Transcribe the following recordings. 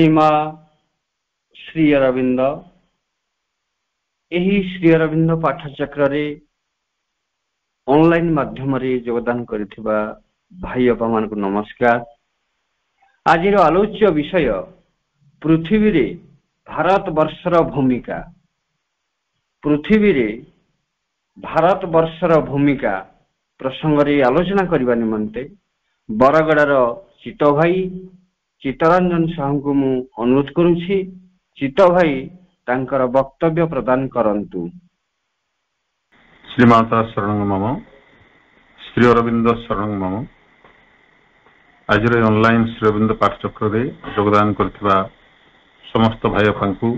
ଶ୍ରୀମା ଶ୍ରୀ ଅରବିନ୍ଦ ଏହି ଶ୍ରୀ ଅରବିନ୍ଦ ପାଠଚକ୍ରରେ ଅନଲାଇନ ମାଧ୍ୟମରେ ଯୋଗଦାନ କରିଥିବା ଭାଇ ବାପାମାନଙ୍କୁ ନମସ୍କାର। ଆଜିର ଆଲୋଚ୍ୟ ବିଷୟ ପୃଥିବୀରେ ଭାରତବର୍ଷର ଭୂମିକା। ପୃଥିବୀରେ ଭାରତବର୍ଷର ଭୂମିକା ପ୍ରସଙ୍ଗରେ ଆଲୋଚନା କରିବା ନିମନ୍ତେ ବରଗଡ଼ର ଚିତ୍ତ ଭାଇ ଚିତ୍ତରଞ୍ଜନ ସାହୁଙ୍କୁ ମୁଁ ଅନୁରୋଧ କରୁଛି। ଚିତ୍ତ ଭାଇ ତାଙ୍କର ବକ୍ତବ୍ୟ ପ୍ରଦାନ କରନ୍ତୁ। ଶ୍ରୀମାତା ଶରଣ ମମ, ଶ୍ରୀ ଅରବିନ୍ଦ ଶରଣ ମମ। ଆଜିର ଅନଲାଇନ ଶ୍ରୀ ଅରବିନ୍ଦ ପାଠଚକ୍ରରେ ଯୋଗଦାନ କରିଥିବା ସମସ୍ତ ଭାଇ ବାପାଙ୍କୁ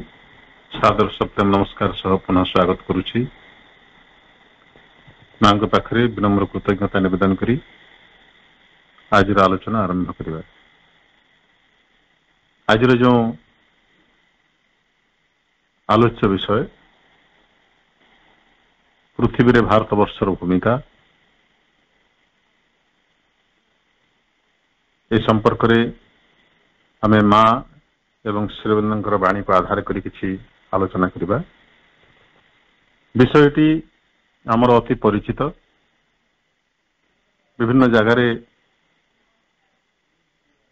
ସାଦର ସପ୍ତମ ନମସ୍କାର ସହ ପୁନଃ ସ୍ୱାଗତ କରୁଛି। ମାଙ୍କ ପାଖରେ ବିନମ୍ର କୃତଜ୍ଞତା ନିବେଦନ କରି ଆଜିର ଆଲୋଚନା ଆରମ୍ଭ କରିବା। ଆଜିର ଯେଉଁ ଆଲୋଚ୍ୟ ବିଷୟ ପୃଥିବୀରେ ଭାରତବର୍ଷର ଭୂମିକା, ଏ ସମ୍ପର୍କରେ ଆମେ ମା ଏବଂ ଶ୍ରୀ ଅରବିନ୍ଦଙ୍କର ବାଣୀକୁ ଆଧାର କରି କିଛି ଆଲୋଚନା କରିବା। ବିଷୟଟି ଆମର ଅତି ପରିଚିତ। ବିଭିନ୍ନ ଜାଗାରେ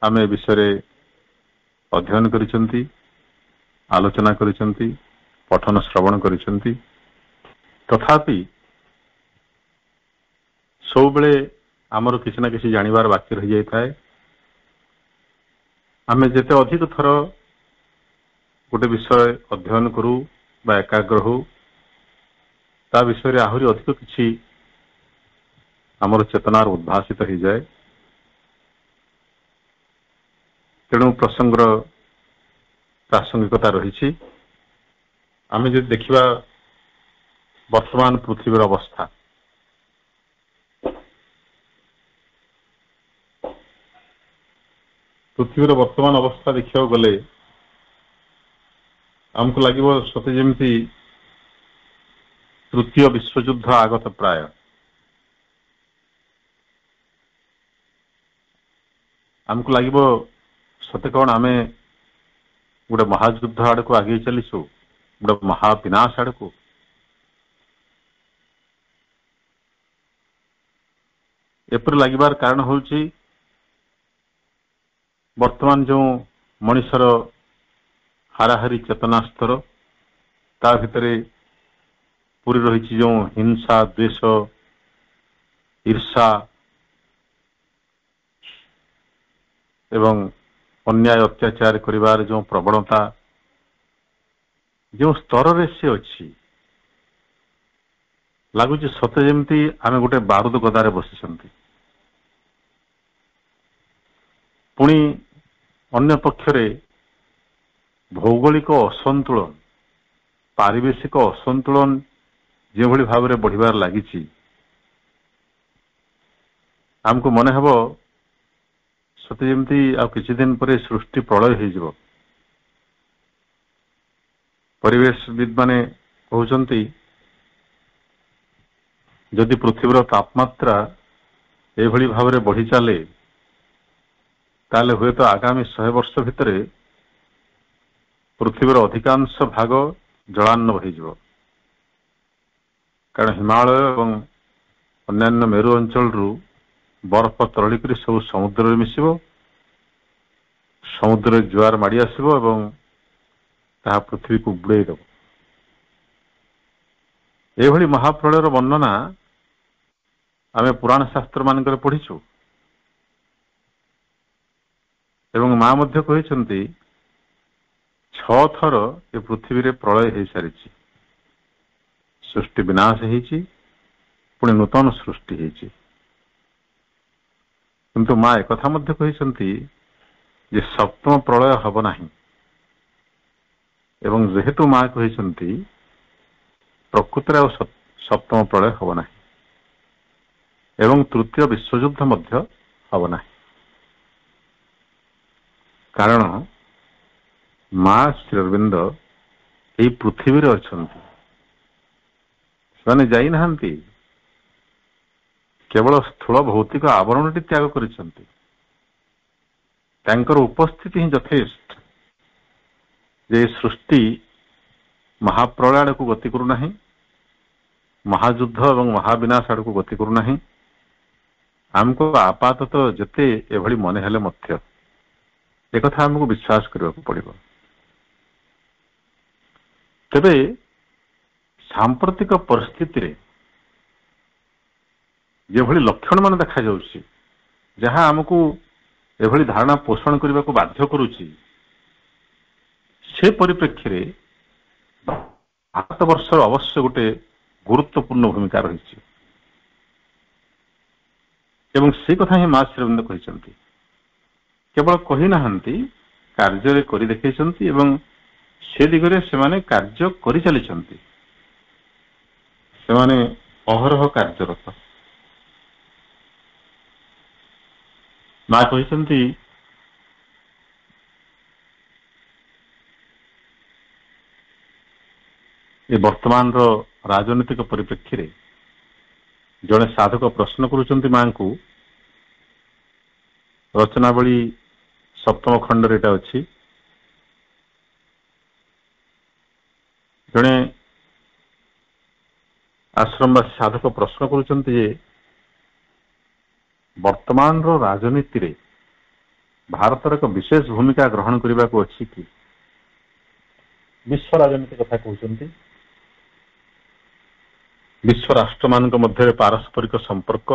ଆମେ ଏ ବିଷୟରେ ଅଧ୍ୟୟନ କରିଛନ୍ତି, ଆଲୋଚନା କରିଛନ୍ତି, ପଠନ ଶ୍ରବଣ କରିଛନ୍ତି। ତଥାପି ସବୁବେଳେ ଆମର କିଛି ନା କିଛି ଜାଣିବାର ବାକି ରହିଯାଇଥାଏ। ଆମେ ଯେତେ ଅଧିକ ଥର ଗୋଟେ ବିଷୟ ଅଧ୍ୟୟନ କରୁ ବା ଏକାଗ୍ର ହଉ, ତା ବିଷୟରେ ଆହୁରି ଅଧିକ କିଛି ଆମର ଚେତନାର ଉଦ୍ଭାସିତ ହେଇଯାଏ। ତେଣୁ ପ୍ରସଙ୍ଗର ପ୍ରାସଙ୍ଗିକତା ରହିଛି। ଆମେ ଯଦି ଦେଖିବା ବର୍ତ୍ତମାନ ପୃଥିବୀର ଅବସ୍ଥା, ପୃଥିବୀର ବର୍ତ୍ତମାନ ଅବସ୍ଥା ଦେଖିବାକୁ ଗଲେ ଆମକୁ ଲାଗିବ ସତେ ଯେମିତି ତୃତୀୟ ବିଶ୍ୱଯୁଦ୍ଧ ଆଗତ ପ୍ରାୟ। ଆମକୁ ଲାଗିବ ସତେ କଣ ଆମେ ଗୋଟେ ମହାଯୁଦ୍ଧ ଆଡକୁ ଆଗେଇ ଚାଲିଛୁ, ଗୋଟେ ମହାବିନାଶ ଆଡକୁ। ଏପରି ଲାଗିବାର କାରଣ ହେଉଛି ବର୍ତ୍ତମାନ ଯେଉଁ ମଣିଷର ହାରାହାରି ଚେତନା ସ୍ତର, ତା ଭିତରେ ପୁରି ରହିଛି ଯେଉଁ ହିଂସା, ଦ୍ୱେଷ, ଈର୍ଷା ଏବଂ ଅନ୍ୟାୟ ଅତ୍ୟାଚାର କରିବାର ଯେଉଁ ପ୍ରବଣତା, ଯେଉଁ ସ୍ତରରେ ସେ ଅଛି, ଲାଗୁଛି ସତେ ଯେମିତି ଆମେ ଗୋଟେ ବାରୁଦ ଗଦାରେ ବସିଛନ୍ତି। ପୁଣି ଅନ୍ୟ ପକ୍ଷରେ ଭୌଗୋଳିକ ଅସନ୍ତୁଳନ, ପାରିବେଶିକ ଅସନ୍ତୁଳନ ଯେଉଁଭଳି ଭାବରେ ବଢିବାରେ ଲାଗିଛି, ଆମକୁ ମନେ ହେବ ସତେ ଯେମିତି ଆଉ କିଛି ଦିନ ପରେ ସୃଷ୍ଟି ପ୍ରଳୟ ହେଇଯିବ। ପରିବେଶବିତ୍ ମାନେ କହୁଛନ୍ତି ଯଦି ପୃଥିବୀର ତାପମାତ୍ରା ଏଭଳି ଭାବରେ ବଢି ଚାଲେ, ତାହେଲେ ହୁଏତ ଆଗାମୀ 100 ବର୍ଷ ଭିତରେ ପୃଥିବୀର ଅଧିକାଂଶ ଭାଗ ଜଳାର୍ଣ୍ଣବ ହେଇଯିବ। କାରଣ ହିମାଳୟ ଏବଂ ଅନ୍ୟାନ୍ୟ ମେରୁ ଅଞ୍ଚଳରୁ ବରଫ ତରଳିକରି ସବୁ ସମୁଦ୍ରରେ ମିଶିବ, ସମୁଦ୍ରରେ ଜୁଆର ମାଡି ଆସିବ ଏବଂ ତାହା ପୃଥିବୀକୁ ବୁଡେଇ ଦେବ। ଏଭଳି ମହାପ୍ରଳୟର ବର୍ଣ୍ଣନା ଆମେ ପୁରାଣ ଶାସ୍ତ୍ର ମାନଙ୍କରେ ପଢିଛୁ ଏବଂ ମା ମଧ୍ୟ କହିଛନ୍ତି 6 ଥର ଏ ପୃଥିବୀରେ ପ୍ରଳୟ ହେଇସାରିଛି। ସୃଷ୍ଟି ବିନାଶ ହେଇଛି, ପୁଣି ନୂତନ ସୃଷ୍ଟି ହେଇଛି। କିନ୍ତୁ ମା ଏକଥା ମଧ୍ୟ କହିଛନ୍ତି ଯେ 7ମ ପ୍ରଳୟ ହବ ନାହିଁ। ଏବଂ ଯେହେତୁ ମା କହିଛନ୍ତି ପ୍ରକୃତରେ ଆଉ 7ମ ପ୍ରଳୟ ହବ ନାହିଁ ଏବଂ ତୃତୀୟ ବିଶ୍ୱଯୁଦ୍ଧ ମଧ୍ୟ ହବ ନାହିଁ। କାରଣ ମା ଶ୍ରୀ ଅରବିନ୍ଦ ଏହି ପୃଥିବୀରେ ଅଛନ୍ତି। ସେମାନେ ଯାଇନାହାନ୍ତି, କେବଳ ସ୍ଥୂଳ ଭୌତିକ ଆବରଣଟି ତ୍ୟାଗ କରିଛନ୍ତି। ତାଙ୍କର ଉପସ୍ଥିତି ହିଁ ଯଥେଷ୍ଟ। ଯେ ସୃଷ୍ଟି ମହାପ୍ରଳୟ ଆଡ଼କୁ ଗତି କରୁନାହିଁ, ମହାଯୁଦ୍ଧ ଏବଂ ମହାବିନାଶ ଆଡ଼କୁ ଗତି କରୁନାହିଁ। ଆମକୁ ଆପାତତଃ ଯେତେ ଏଭଳି ମନେ ହେଲେ ମଧ୍ୟ ଏକଥା ଆମକୁ ବିଶ୍ୱାସ କରିବାକୁ ପଡ଼ିବ। ତେବେ ସାମ୍ପ୍ରତିକ ପରିସ୍ଥିତିରେ ଯେଭଳି ଲକ୍ଷଣ ମାନ ଦେଖାଯାଉଛି, ଯାହା ଆମକୁ ଏଭଳି ଧାରଣା ପୋଷଣ କରିବାକୁ ବାଧ୍ୟ କରୁଛି, ସେ ପରିପ୍ରେକ୍ଷୀରେ ଭାରତବର୍ଷର ଅବଶ୍ୟ ଗୋଟେ ଗୁରୁତ୍ୱପୂର୍ଣ୍ଣ ଭୂମିକା ରହିଛି ଏବଂ ସେ କଥା ହିଁ ମା ଶ୍ରୀଅରବିନ୍ଦ କହିଛନ୍ତି। କେବଳ କହିନାହାନ୍ତି, କାର୍ଯ୍ୟରେ କରି ଦେଖାଇଛନ୍ତି ଏବଂ ସେ ଦିଗରେ ସେମାନେ କାର୍ଯ୍ୟ କରିଚାଲିଛନ୍ତି। ସେମାନେ ଅହରହ କାର୍ଯ୍ୟରତ। ମା କହିଛନ୍ତି, ଏ ବର୍ତ୍ତମାନର ରାଜନୈତିକ ପରିପ୍ରେକ୍ଷୀରେ ଜଣେ ସାଧକ ପ୍ରଶ୍ନ କରୁଛନ୍ତି ମାଙ୍କୁ, ରଚନାବଳୀ ସପ୍ତମ ଖଣ୍ଡରେ ଏଟା ଅଛି। ଜଣେ ଆଶ୍ରମବାସୀ ସାଧକ ପ୍ରଶ୍ନ କରୁଛନ୍ତି ଯେ ବର୍ତ୍ତମାନର ରାଜନୀତିରେ ଭାରତର ଏକ ବିଶେଷ ଭୂମିକା ଗ୍ରହଣ କରିବାକୁ ଅଛି କି? ବିଶ୍ୱ ରାଜନୀତି କଥା କହୁଛନ୍ତି। ବିଶ୍ୱ ରାଷ୍ଟ୍ରମାନଙ୍କ ମଧ୍ୟରେ ପାରସ୍ପରିକ ସମ୍ପର୍କ,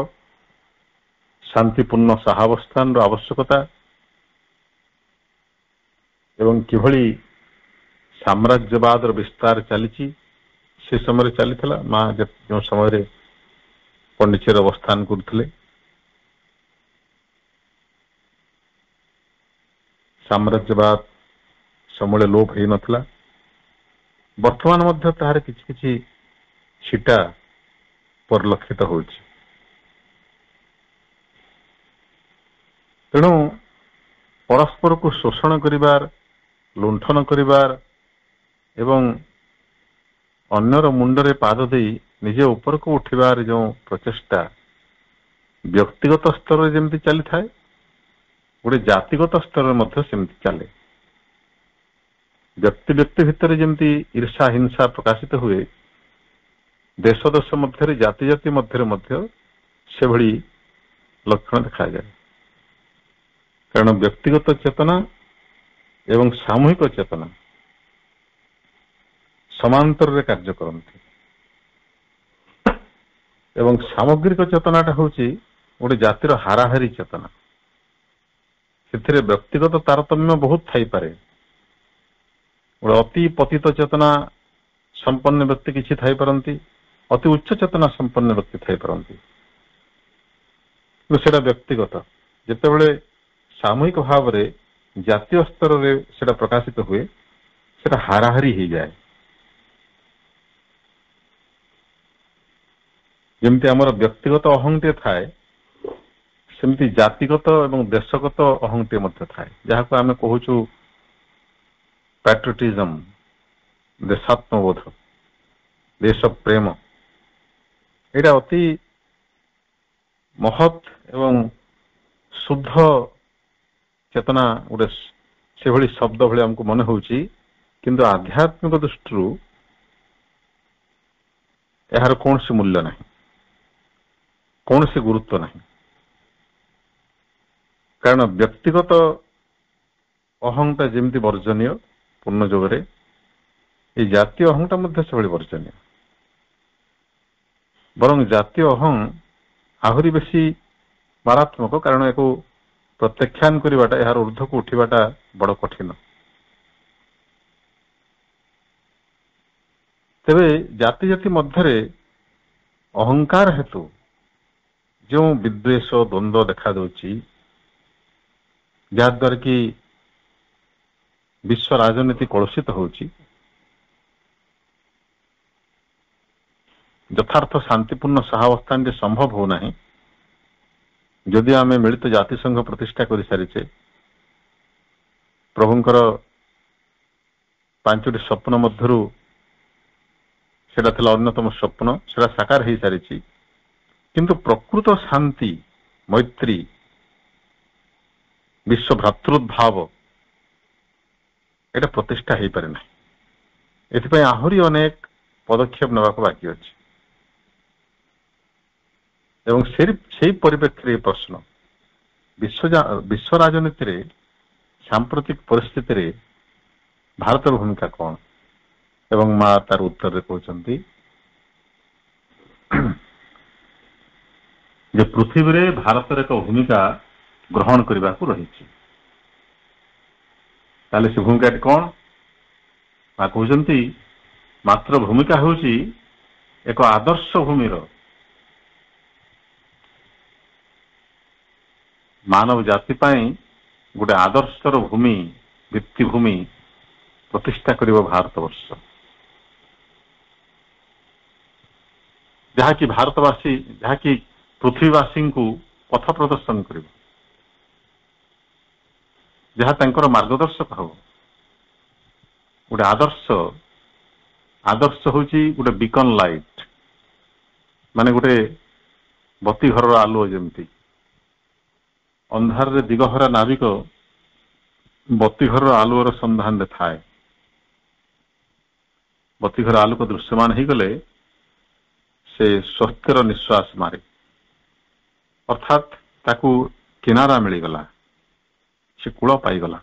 ଶାନ୍ତିପୂର୍ଣ୍ଣ ସହାବସ୍ଥାନର ଆବଶ୍ୟକତା ଏବଂ କିଭଳି ସାମ୍ରାଜ୍ୟବାଦର ବିସ୍ତାର ଚାଲିଛି, ସେ ସମୟରେ ଚାଲିଥିଲା। ମା ଯେଉଁ ସମୟରେ ପଣ୍ଡିଚେରୀରେ ଅବସ୍ଥାନ କରୁଥିଲେ, ସାମ୍ରାଜ୍ୟବାଦ ସମୂଳେ ଲୋପ ହେଇନଥିଲା। ବର୍ତ୍ତମାନ ମଧ୍ୟ ତାହାର କିଛି କିଛି ଛିଟା ପରିଲକ୍ଷିତ ହେଉଛି। ତେଣୁ ପରସ୍ପରକୁ ଶୋଷଣ କରିବାର, ଲୁଣ୍ଠନ କରିବାର ଏବଂ ଅନ୍ୟର ମୁଣ୍ଡରେ ପାଦ ଦେଇ ନିଜେ ଉପରକୁ ଉଠିବାର ଯେଉଁ ପ୍ରଚେଷ୍ଟା ବ୍ୟକ୍ତିଗତ ସ୍ତରରେ ଯେମିତି ଚାଲିଥାଏ, ଗୋଟେ ଜାତିଗତ ସ୍ତରରେ ମଧ୍ୟ ସେମିତି ଚାଲେ। ବ୍ୟକ୍ତି ବ୍ୟକ୍ତି ଭିତରେ ଯେମିତି ଈର୍ଷା ହିଂସା ପ୍ରକାଶିତ ହୁଏ, ଦେଶ ଦେଶ ମଧ୍ୟରେ, ଜାତି ଜାତି ମଧ୍ୟରେ ମଧ୍ୟ ସେଭଳି ଲକ୍ଷଣ ଦେଖାଯାଏ। କାରଣ ବ୍ୟକ୍ତିଗତ ଚେତନା ଏବଂ ସାମୂହିକ ଚେତନା ସମାନ୍ତରରେ କାର୍ଯ୍ୟ କରନ୍ତି ଏବଂ ସାମଗ୍ରିକ ଚେତନାଟା ହେଉଛି ଗୋଟେ ଜାତିର ହାରାହାରି ଚେତନା। ସେଥିରେ ବ୍ୟକ୍ତିଗତ ତାରତମ୍ୟ ବହୁତ ଥାଇପାରେ। ଗୋଟେ ଅତି ପତିତ ଚେତନା ସମ୍ପନ୍ନ ବ୍ୟକ୍ତି କିଛି ଥାଇପାରନ୍ତି, ଅତି ଉଚ୍ଚ ଚେତନା ସମ୍ପନ୍ନ ବ୍ୟକ୍ତି ଥାଇପାରନ୍ତି, କିନ୍ତୁ ସେଟା ବ୍ୟକ୍ତିଗତ। ଯେତେବେଳେ ସାମୂହିକ ଭାବରେ ଜାତୀୟ ସ୍ତରରେ ସେଟା ପ୍ରକାଶିତ ହୁଏ, ସେଟା ହାରାହାରି ହେଇଯାଏ। ଯେମିତି ଆମର ବ୍ୟକ୍ତିଗତ ଅହଂଟିଏ ଥାଏ, ସେମିତି ଜାତିଗତ ଏବଂ ଦେଶଗତ ଅହଂଟିଏ ମଧ୍ୟ ଥାଏ, ଯାହାକୁ ଆମେ କହୁଛୁ ପ୍ୟାଟ୍ରିଅଟିଜମ, ଦେଶାତ୍ମବୋଧ, ଦେଶ ପ୍ରେମ। ଏଇଟା ଅତି ମହତ୍ ଏବଂ ଶୁଦ୍ଧ ଚେତନା, ଗୋଟେ ସେଭଳି ଶବ୍ଦ ଭଳି ଆମକୁ ମନେ ହେଉଛି, କିନ୍ତୁ ଆଧ୍ୟାତ୍ମିକ ଦୃଷ୍ଟିରୁ ଏହାର କୌଣସି ମୂଲ୍ୟ ନାହିଁ, କୌଣସି ଗୁରୁତ୍ୱ ନାହିଁ। କାରଣ ବ୍ୟକ୍ତିଗତ ଅହଂଟା ଯେମିତି ବର୍ଜନୀୟ ପୂର୍ଣ୍ଣ ଯୋଗରେ, এই ଜାତୀୟ ଅହଂଟା ମଧ୍ୟ ସେଭଳି ବର୍ଜନୀୟ। ବରଂ ଜାତୀୟ ଅହଂ ଆହୁରି ବେଶୀ ମାରାତ୍ମକ, କାରଣ ଏକୁ ପ୍ରତ୍ୟାଖ୍ୟାନ କରିବାଟା, ଏହାର ঊର୍ଦ୍ଧ୍ୱକୁ ଉଠିବାଟା ବଡ଼ କଠିନ। ତେବେ ଜାତି ଜାତି ମଧ୍ୟରେ ଅହଙ୍କାର ହେତୁ ଯେଉଁ ବିଦ୍ୱେଷ ଦ୍ୱନ୍ଦ୍ୱ ଦେଖାଯାଉଛି, ଯାହାଦ୍ୱାରା କି ବିଶ୍ୱ ରାଜନୀତି କଳୁଷିତ ହେଉଛି, ଯଥାର୍ଥ ଶାନ୍ତିପୂର୍ଣ୍ଣ ସହାବସ୍ଥାନଟି ସମ୍ଭବ ହେଉନାହିଁ। ଯଦି ଆମେ ମିଳିତ ଜାତିସଂଘ ପ୍ରତିଷ୍ଠା କରିସାରିଛେ, ପ୍ରଭୁଙ୍କର 5ଟି ସ୍ୱପ୍ନ ମଧ୍ୟରୁ ସେଟା ଥିଲା ଅନ୍ୟତମ ସ୍ୱପ୍ନ, ସେଟା ସାକାର ହେଇସାରିଛି। କିନ୍ତୁ ପ୍ରକୃତ ଶାନ୍ତି, ମୈତ୍ରୀ, ବିଶ୍ୱ ଭ୍ରାତୃଦ୍ଭାବ এটা ପ୍ରତିଷ୍ଠା ହେଇପାରେ ନାହିଁ। ଏଥିପାଇଁ ଆହୁରି ଅନେକ ପଦକ୍ଷେପ ନେବାକୁ ବାକି ଅଛି। ଏବଂ ସେହି ପରିପ୍ରେକ୍ଷୀରେ ଏ ପ୍ରଶ୍ନ ବିଶ୍ୱ ରାଜନୀତିରେ ସାମ୍ପ୍ରତିକ ପରିସ୍ଥିତିରେ ଭାରତର ଭୂମିକା କଣ? ଏବଂ ମା ତାର ଉତ୍ତରରେ କହୁଛନ୍ତି ଯେ ପୃଥିବୀରେ ଭାରତର ଏକ ଭୂମିକା ଗ୍ରହଣ କରିବାକୁ ରହିଛି। ତାହେଲେ ସେ ଭୂମିକାଟି କଣ? ମା କହୁଛନ୍ତି ମାତ୍ର ଭୂମିକା ହେଉଛି ଏକ ଆଦର୍ଶ ଭୂମିର, ମାନବ ଜାତି ପାଇଁ ଗୋଟେ ଆଦର୍ଶର ଭୂମି, ଭିତ୍ତିଭୂମି ପ୍ରତିଷ୍ଠା କରିବ ଭାରତବର୍ଷ, ଯାହାକି ପୃଥିବୀବାସୀଙ୍କୁ ପଥ ପ୍ରଦର୍ଶନ କରିବ, ଯାହା ତାଙ୍କର ମାର୍ଗଦର୍ଶକ ହେବ। ଗୋଟେ ଆଦର୍ଶ ହେଉଛି ଗୋଟେ ବିକନ ଲାଇଟ, ମାନେ ଗୋଟେ ବତି ଘରର ଆଲୁଅ। ଯେମିତି ଅନ୍ଧାରରେ ଦିଗହରା ନାବିକ ବତିଘରର ଆଲୁଅର ସନ୍ଧାନରେ ଥାଏ। ବତିଘର ଆଲୋକ ଦୃଶ୍ୟମାନ ହେଇଗଲେ ସେ ସ୍ୱସ୍ତିର ନିଶ୍ୱାସ ମାରେ, ଅର୍ଥାତ୍ ତାକୁ କିନାରା ମିଳିଗଲା, ସେ କୂଳ ପାଇଗଲା,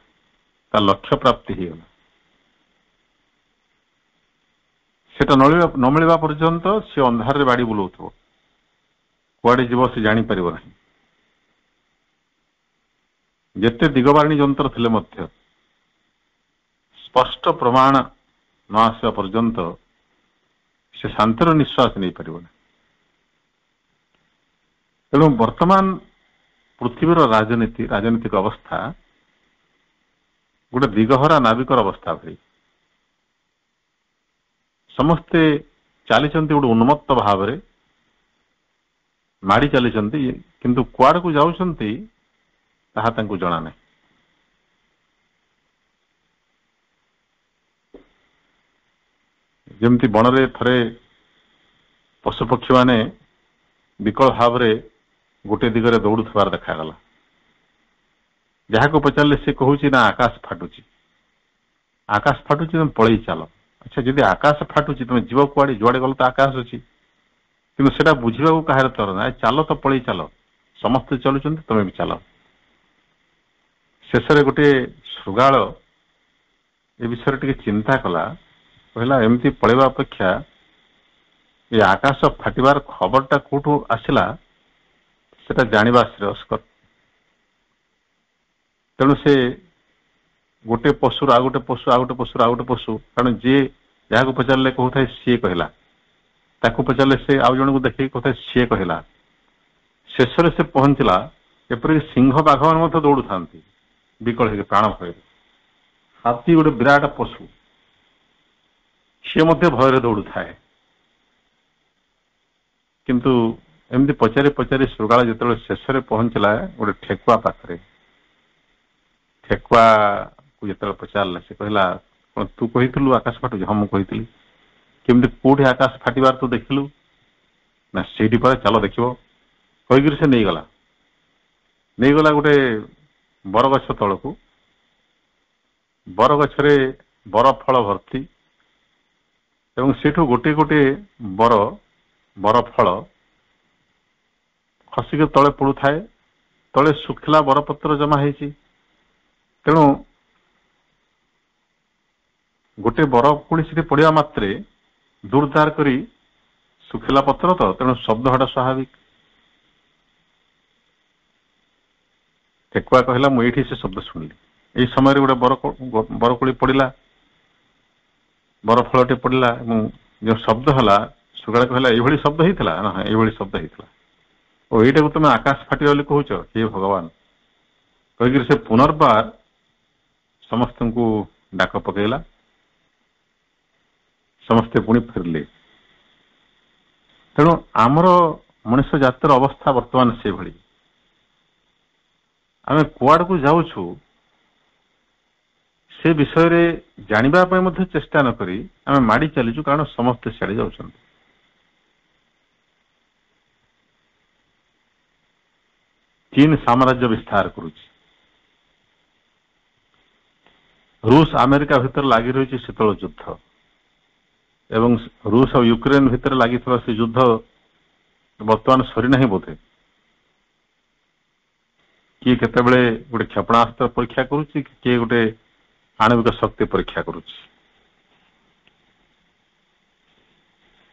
ତା ଲକ୍ଷ୍ୟ ପ୍ରାପ୍ତି ହେଇଗଲା। ସେଟା ନ ମିଳିବା ପର୍ଯ୍ୟନ୍ତ ସେ ଅନ୍ଧାରରେ ବାଡ଼ି ବୁଲଉଥିବ, କୁଆଡେ ଯିବ ସେ ଜାଣିପାରିବ ନାହିଁ। ଯେତେ ଦିଗବାରିଣୀ ଯନ୍ତ୍ର ଥିଲେ ମଧ୍ୟ ସ୍ପଷ୍ଟ ପ୍ରମାଣ ନ ଆସିବା ପର୍ଯ୍ୟନ୍ତ ସେ ଶାନ୍ତିର ନିଶ୍ୱାସ ନେଇପାରିବ ନାହିଁ। ତେଣୁ ବର୍ତ୍ତମାନ ପୃଥିବୀର ରାଜନୈତିକ ଅବସ୍ଥା ଗୋଟେ ଦିଗହରା ନାବିକର ଅବସ୍ଥା ଭଳି। ସମସ୍ତେ ଚାଲିଛନ୍ତି ଗୋଟେ ଉନ୍ମତ୍ତ ଭାବରେ, ମାଡ଼ି ଚାଲିଛନ୍ତି, କିନ୍ତୁ କୁଆଡକୁ ଯାଉଛନ୍ତି ତାହା ତାଙ୍କୁ ଜଣା ନାହିଁ। ଯେମିତି ବଣରେ ଥରେ ପଶୁପକ୍ଷୀମାନେ ବିକଳ ଭାବରେ ଗୋଟିଏ ଦିଗରେ ଦୌଡୁଥିବାର ଦେଖାଗଲା। ଯାହାକୁ ପଚାରିଲେ ସେ କହୁଛି ନା ଆକାଶ ଫାଟୁଛି, ଆକାଶ ଫାଟୁଛି, ତମେ ପଳେଇ ଚାଲ। ଆଚ୍ଛା, ଯଦି ଆକାଶ ଫାଟୁଛି ତମେ ଯିବ କୁଆଡେ? ଯୁଆଡେ ଗଲ ତ ଆକାଶ ଅଛି, କିନ୍ତୁ ସେଟା ବୁଝିବାକୁ କାହାର ତର ନାହିଁ। ଚାଲ ତ ପଳେଇ ଚାଲ, ସମସ୍ତେ ଚାଲୁଛନ୍ତି, ତମେ ବି ଚାଲ। ଶେଷରେ ଗୋଟିଏ ଶୃଗାଳ ଏ ବିଷୟରେ ଟିକେ ଚିନ୍ତା କଲା, କହିଲା ଏମିତି ପଳେଇବା ଅପେକ୍ଷା ଏ ଆକାଶ ଫାଟିବାର ଖବରଟା କୋଉଠୁ ଆସିଲା ସେଟା ଜାଣିବା ଶ୍ରେୟସ୍କର। ତେଣୁ ସେ ଗୋଟେ ପଶୁର ଆଉ ଗୋଟେ ପଶୁ, ଆଉ ଗୋଟେ ପଶୁର ଆଉ ଗୋଟେ ପଶୁ, କାରଣ ଯିଏ ଯାହାକୁ ପଚାରିଲେ କହୁଥାଏ ସିଏ କହିଲା, ତାକୁ ପଚାରିଲେ ସେ ଆଉ ଜଣଙ୍କୁ ଦେଖିକି କହୁଥାଏ ସିଏ କହିଲା। ଶେଷରେ ସେ ପହଞ୍ଚିଲା, ଏପରିକି ସିଂହ ବାଘମାନେ ମଧ୍ୟ ଦୌଡୁଥାନ୍ତି ବିକଳ ହେଇକି, ପ୍ରାଣ ଭୟରେ। ହାତୀ ଗୋଟେ ବିରାଟ ପଶୁ, ସିଏ ମଧ୍ୟ ଭୟରେ ଦୌଡୁଥାଏ। କିନ୍ତୁ ଏମିତି ପଚାରି ପଚାରି ଶୃଗାଳ ଯେତେବେଳେ ଶେଷରେ ପହଞ୍ଚିଲା ଗୋଟେ ଠେକୁଆ ପାଖରେ, ଠେକୁଆକୁ ଯେତେବେଳେ ପଚାରିଲା, ସେ କହିଲା କଣ ତୁ କହିଥିଲୁ ଆକାଶ ଫାଟୁଛି? ହଁ ମୁଁ କହିଥିଲି। କେମିତି, କୋଉଠି ଆକାଶ ଫାଟିବାର ତୁ ଦେଖିଲୁ? ନା ସେଇଠି ପରେ, ଚାଲ ଦେଖିବ। କହିକିରି ସେ ନେଇଗଲା ଗୋଟେ ବରଗଛ ତଳକୁ। ବରଗଛରେ ବରଫଳ ଭର୍ତ୍ତି, ଏବଂ ସେଠୁ ଗୋଟିଏ ଗୋଟିଏ ବରଫଳ ଖସିକି ତଳେ ପଡୁଥାଏ। ତଳେ ଶୁଖିଲା ବରପତ୍ର ଜମା ହେଇଛି। ତେଣୁ ଗୋଟେ ବରଫ ପୁଣି ସେଠି ପଡିବା ମାତ୍ରେ ଦୂରଦାର କରି ଶୁଖିଲା ପତ୍ର ତ, ତେଣୁ ଶବ୍ଦ ହେଟା ସ୍ୱାଭାବିକ। ଠେକୁଆ କହିଲା ମୁଁ ଏଇଠି ସେ ଶବ୍ଦ ଶୁଣିଲି। ଏଇ ସମୟରେ ଗୋଟେ ବରକୋଳି ପଡିଲା, ବରଫଳଟି ପଡିଲା, ଏବଂ ଯୋଉ ଶବ୍ଦ ହେଲା, ଶୃଗାଳ କହିଲା ଏଇଭଳି ଶବ୍ଦ ହେଇଥିଲା? ନା ହଁ, ଏଇଭଳି ଶବ୍ଦ ହେଇଥିଲା। ଓ ଏଇଟାକୁ ତମେ ଆକାଶ ଫାଟିବା ବୋଲି କହୁଛ? ହେ ଭଗବାନ। କହିକିରି ସେ ପୁନର୍ବାର ସମସ୍ତଙ୍କୁ ଡାକ ପକେଇଲା। ସମସ୍ତେ ପୁଣି ଫେରିଲେ। ତେଣୁ ଆମର ମଣିଷ ଜାତିର ଅବସ୍ଥା ବର୍ତ୍ତମାନ ସେଭଳି। ଆମେ କୁଆଡକୁ ଯାଉଛୁ ସେ ବିଷୟରେ ଜାଣିବା ପାଇଁ ମଧ୍ୟ ଚେଷ୍ଟା ନ କରି ଆମେ ମାଡି ଚାଲିଛୁ, କାରଣ ସମସ୍ତେ ସିଆଡେ ଯାଉଛନ୍ତି। ଚୀନ ସାମ୍ରାଜ୍ୟ ବିସ୍ତାର କରୁଛି। ରୁଷ ଆମେରିକା ଭିତରେ ଲାଗି ରହିଛି ଶୀତଳ ଯୁଦ୍ଧ ଏବଂ ରୁଷ ଆଉ ୟୁକ୍ରେନ ଭିତରେ ଲାଗିଥିବା ସେ ଯୁଦ୍ଧ ବର୍ତ୍ତମାନ ସରିନାହିଁ ବୋଧେ। କିଏ କେତେବେଳେ ଗୋଟେ କ୍ଷେପଣାସ୍ତ୍ର ପରୀକ୍ଷା କରୁଛି, କିଏ ଗୋଟେ ଆଣବିକ ଶକ୍ତି ପରୀକ୍ଷା କରୁଛି।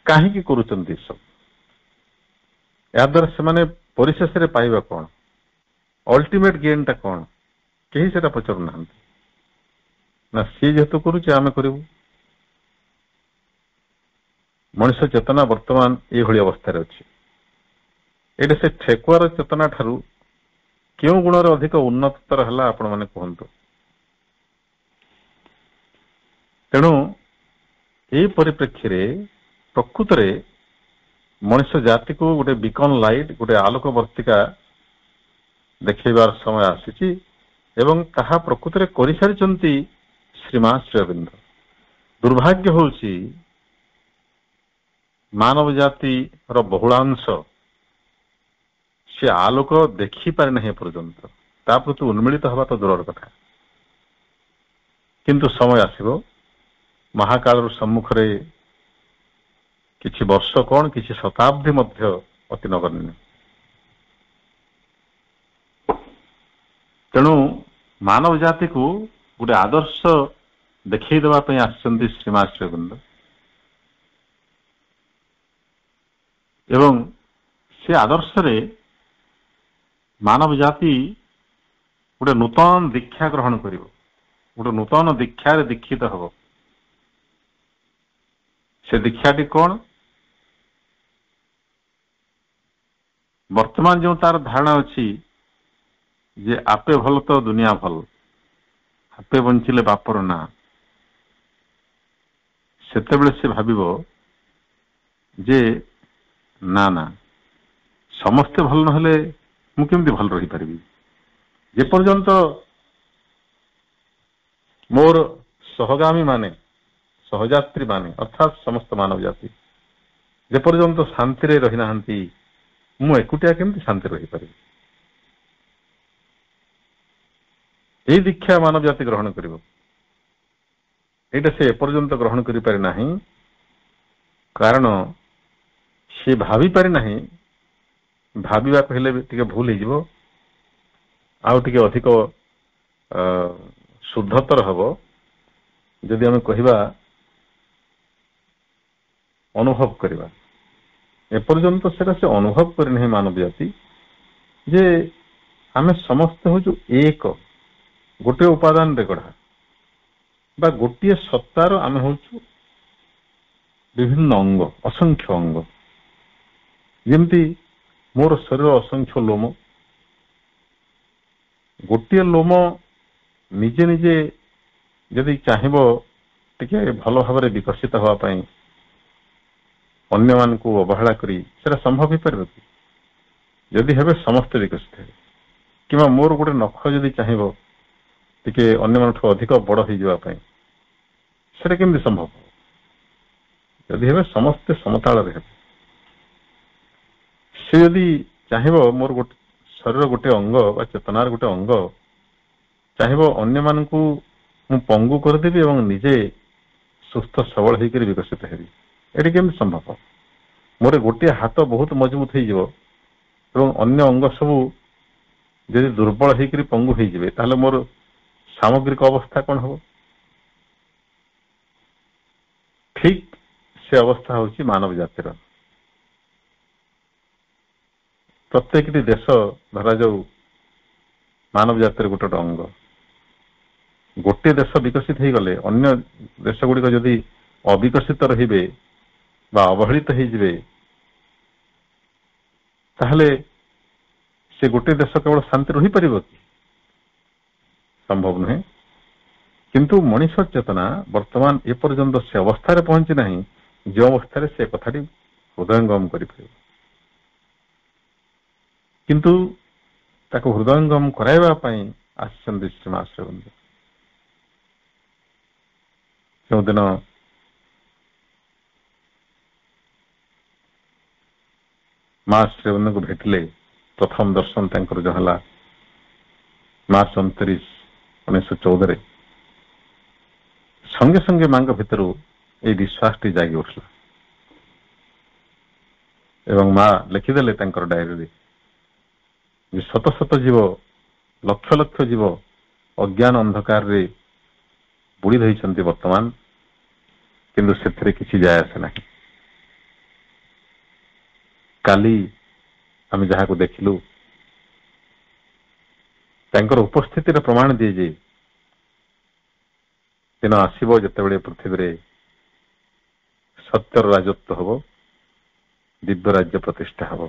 କାହିଁକି କରୁଛନ୍ତି ସବୁ? ଏହା ଦ୍ୱାରା ସେମାନେ ପରିଶେଷରେ ପାଇବା କଣ? ଅଲ୍ଟିମେଟ ଗେନ୍ ଟା କଣ? କେହି ସେଟା ପଚାରୁନାହାନ୍ତି। ନା ସିଏ ଯେହେତୁ କରୁଛି ଆମେ କରିବୁ। ମଣିଷ ଚେତନା ବର୍ତ୍ତମାନ ଏଇଭଳି ଅବସ୍ଥାରେ ଅଛି। ଏଇଟା ସେ ଠେକୁଆର ଚେତନା ଠାରୁ କେଉଁ ଗୁଣରେ ଅଧିକ ଉନ୍ନତତର ହେଲା ଆପଣ ମାନେ କୁହନ୍ତୁ? ତେଣୁ ଏହି ପରିପ୍ରେକ୍ଷୀରେ ପ୍ରକୃତରେ ମଣିଷ ଜାତିକୁ ଗୋଟେ ବିକନ ଲାଇଟ୍, ଗୋଟେ ଆଲୋକ ବର୍ତ୍ତିକା ଦେଖେଇବାର ସମୟ ଆସିଛି ଏବଂ ତାହା ପ୍ରକୃତରେ କରିସାରିଛନ୍ତି ଶ୍ରୀମା ଶ୍ରୀ ଅରବିନ୍ଦ। ଦୁର୍ଭାଗ୍ୟ ହେଉଛି ମାନବ ଜାତିର ବହୁଳାଂଶ ସେ ଆଲୋକ ଦେଖିପାରେ ନାହିଁ ଏପର୍ଯ୍ୟନ୍ତ। ତା ପ୍ରତି ଉନ୍ମିଳିତ ହେବା ତ ଦୂରର କଥା। କିନ୍ତୁ ସମୟ ଆସିବ, ମହାକାଳର ସମ୍ମୁଖରେ କିଛି ବର୍ଷ କଣ, କିଛି ଶତାବ୍ଦୀ ମଧ୍ୟ ଅତି ନଗଣ୍ୟ। ତେଣୁ ମାନବ ଜାତିକୁ ଗୋଟେ ଆଦର୍ଶ ଦେଖେଇ ଦେବା ପାଇଁ ଆସିଛନ୍ତି ଶ୍ରୀମା ଶ୍ରୀ ଅରବିନ୍ଦ ଏବଂ ସେ ଆଦର୍ଶରେ ମାନବ ଜାତି ଗୋଟେ ନୂତନ ଦୀକ୍ଷା ଗ୍ରହଣ କରିବ, ଗୋଟେ ନୂତନ ଦୀକ୍ଷାରେ ଦୀକ୍ଷିତ ହେବ। ସେ ଦୀକ୍ଷାଟି କଣ? ବର୍ତ୍ତମାନ ଯେଉଁ ତାର ଧାରଣା ଅଛି ଯେ ଆପେ ଭଲ ତ ଦୁନିଆ ଭଲ, ଆପେ ବଞ୍ଚିଲେ ବାପର ନାଁ, ସେତେବେଳେ ସେ ଭାବିବ ଯେ ନା ନା, ସମସ୍ତେ ଭଲ ନହେଲେ ମୁଁ କେମିତି ଭଲ ରହିପାରିବି? ଯେପର୍ଯ୍ୟନ୍ତ ମୋର ସହଗାମୀ ମାନେ, ସହଯାତ୍ରୀ ମାନେ ଅର୍ଥାତ୍ ସମସ୍ତ ମାନବ ଜାତି ଯେପର୍ଯ୍ୟନ୍ତ ଶାନ୍ତିରେ ରହିନାହାନ୍ତି, ମୁଁ ଏକୁଟିଆ କେମିତି ଶାନ୍ତିରେ ରହିପାରିବି? ଏଇ ଦୀକ୍ଷା ମାନବ ଜାତି ଗ୍ରହଣ କରିବ। ଏଇଟା ସେ ଏପର୍ଯ୍ୟନ୍ତ ଗ୍ରହଣ କରିପାରି ନାହିଁ, କାରଣ ସେ ଭାବିପାରି ନାହିଁ। ଭାବିବାକୁ ହେଲେ ବି ଟିକେ ଭୁଲ ହେଇଯିବ, ଆଉ ଟିକେ ଅଧିକ ଶୁଦ୍ଧତର ହେବ ଯଦି ଆମେ କହିବା ଅନୁଭବ କରିବା। ଏପର୍ଯ୍ୟନ୍ତ ସେଟା ସେ ଅନୁଭବ କରିନାହିଁ ମାନବ ଜାତି ଯେ ଆମେ ସମସ୍ତେ ହଉଛୁ ଏକ, ଗୋଟିଏ ଉପାଦାନରେ ଗଢ଼ା ବା ଗୋଟିଏ ସତ୍ତାର ଆମେ ହଉଛୁ ବିଭିନ୍ନ ଅଙ୍ଗ, ଅସଂଖ୍ୟ ଅଙ୍ଗ। ଯେମିତି ମୋର ଶରୀର ଅସଂଖ୍ୟ ଲୋମ, ଗୋଟିଏ ଲୋମ ନିଜେ ନିଜେ ଯଦି ଚାହିଁବ ଟିକେ ଭଲ ଭାବରେ ବିକଶିତ ହେବା ପାଇଁ, ଅନ୍ୟମାନଙ୍କୁ ଅବହେଳା କରି ସେଟା ସମ୍ଭବ ହେଇପାରିବ କି? ଯଦି ହେବେ ସମସ୍ତେ ବିକଶିତ ହେବେ। କିମ୍ବା ମୋର ଗୋଟେ ନଖ ଯଦି ଚାହିଁବ ଟିକେ ଅନ୍ୟମାନଠୁ ଅଧିକ ବଡ ହେଇଯିବା ପାଇଁ, ସେଟା କେମିତି ସମ୍ଭବ? ଯଦି ହେବେ ସମସ୍ତେ ସମତାଳରେ ହେବେ। ସେ ଯଦି ଚାହିଁବ ମୋର ଗୋଟେ ଶରୀର ଗୋଟେ ଅଙ୍ଗ ବା ଚେତନାର ଗୋଟେ ଅଙ୍ଗ ଚାହିଁବ ଅନ୍ୟମାନଙ୍କୁ ମୁଁ ପଙ୍ଗୁ କରିଦେବି ଏବଂ ନିଜେ ସୁସ୍ଥ ସବଳ ହେଇକରି ବିକଶିତ ହେବି, ଏଠି କେମିତି ସମ୍ଭବ? ମୋର ଗୋଟିଏ ହାତ ବହୁତ ମଜବୁତ ହେଇଯିବ ଏବଂ ଅନ୍ୟ ଅଙ୍ଗ ସବୁ ଯଦି ଦୁର୍ବଳ ହେଇକରି ପଙ୍ଗୁ ହେଇଯିବେ, ତାହେଲେ ମୋର ସାମଗ୍ରିକ ଅବସ୍ଥା କଣ ହବ? ଠିକ ସେ ଅବସ୍ଥା ହଉଛି ମାନବ ଜାତିର। ପ୍ରତ୍ୟେକଟି ଦେଶ ଧରାଯାଉ ମାନବ ଜାତିର ଗୋଟେ ଗୋଟେ ଅଙ୍ଗ। ଗୋଟିଏ ଦେଶ ବିକଶିତ ହେଇଗଲେ ଅନ୍ୟ ଦେଶ ଗୁଡିକ ଯଦି ଅବିକଶିତ ରହିବେ ବା ଅବହେଳିତ ହେଇଯିବେ, ତାହେଲେ ସେ ଗୋଟିଏ ଦେଶ କେବଳ ଶାନ୍ତି ରହିପାରିବ କି? ସମ୍ଭବ ନୁହେଁ। କିନ୍ତୁ ମଣିଷ ଚେତନା ବର୍ତ୍ତମାନ ଏପର୍ଯ୍ୟନ୍ତ ସେ ଅବସ୍ଥାରେ ପହଞ୍ଚି ନାହିଁ ଯେଉଁ ଅବସ୍ଥାରେ ସେ କଥାଟି ହୃଦୟଙ୍ଗମ କରିପାରିବ। କିନ୍ତୁ ତାକୁ ହୃଦୟଙ୍ଗମ କରାଇବା ପାଇଁ ଆସିଛନ୍ତି ଶ୍ରୀମା ଶ୍ରୀ ଅରବିନ୍ଦ। ଯେଉଁଦିନ ମା ଶ୍ରୀ ଅରବିନ୍ଦଙ୍କୁ ଭେଟିଲେ, ପ୍ରଥମ ଦର୍ଶନ ତାଙ୍କର ଯୋଉ ହେଲା ମାର୍ଚ୍ଚ 29, 1914 संगे संगे मां भितर ये विश्वास जागी उठला एवं मां लिखिदेले डायरी शत शत जीव लक्ष लक्ष जीव अज्ञान अंधकार रे बुड़ी रही वर्तमान किंतु से किसी जाय आसे ना काली आम जहाँ को देखिलु उपस्थिति प्रमाण दिए जे दिन आसब जिते पृथ्वी रे सत्यर राजत्व हम दिव्य राज्य प्रतिष्ठा हम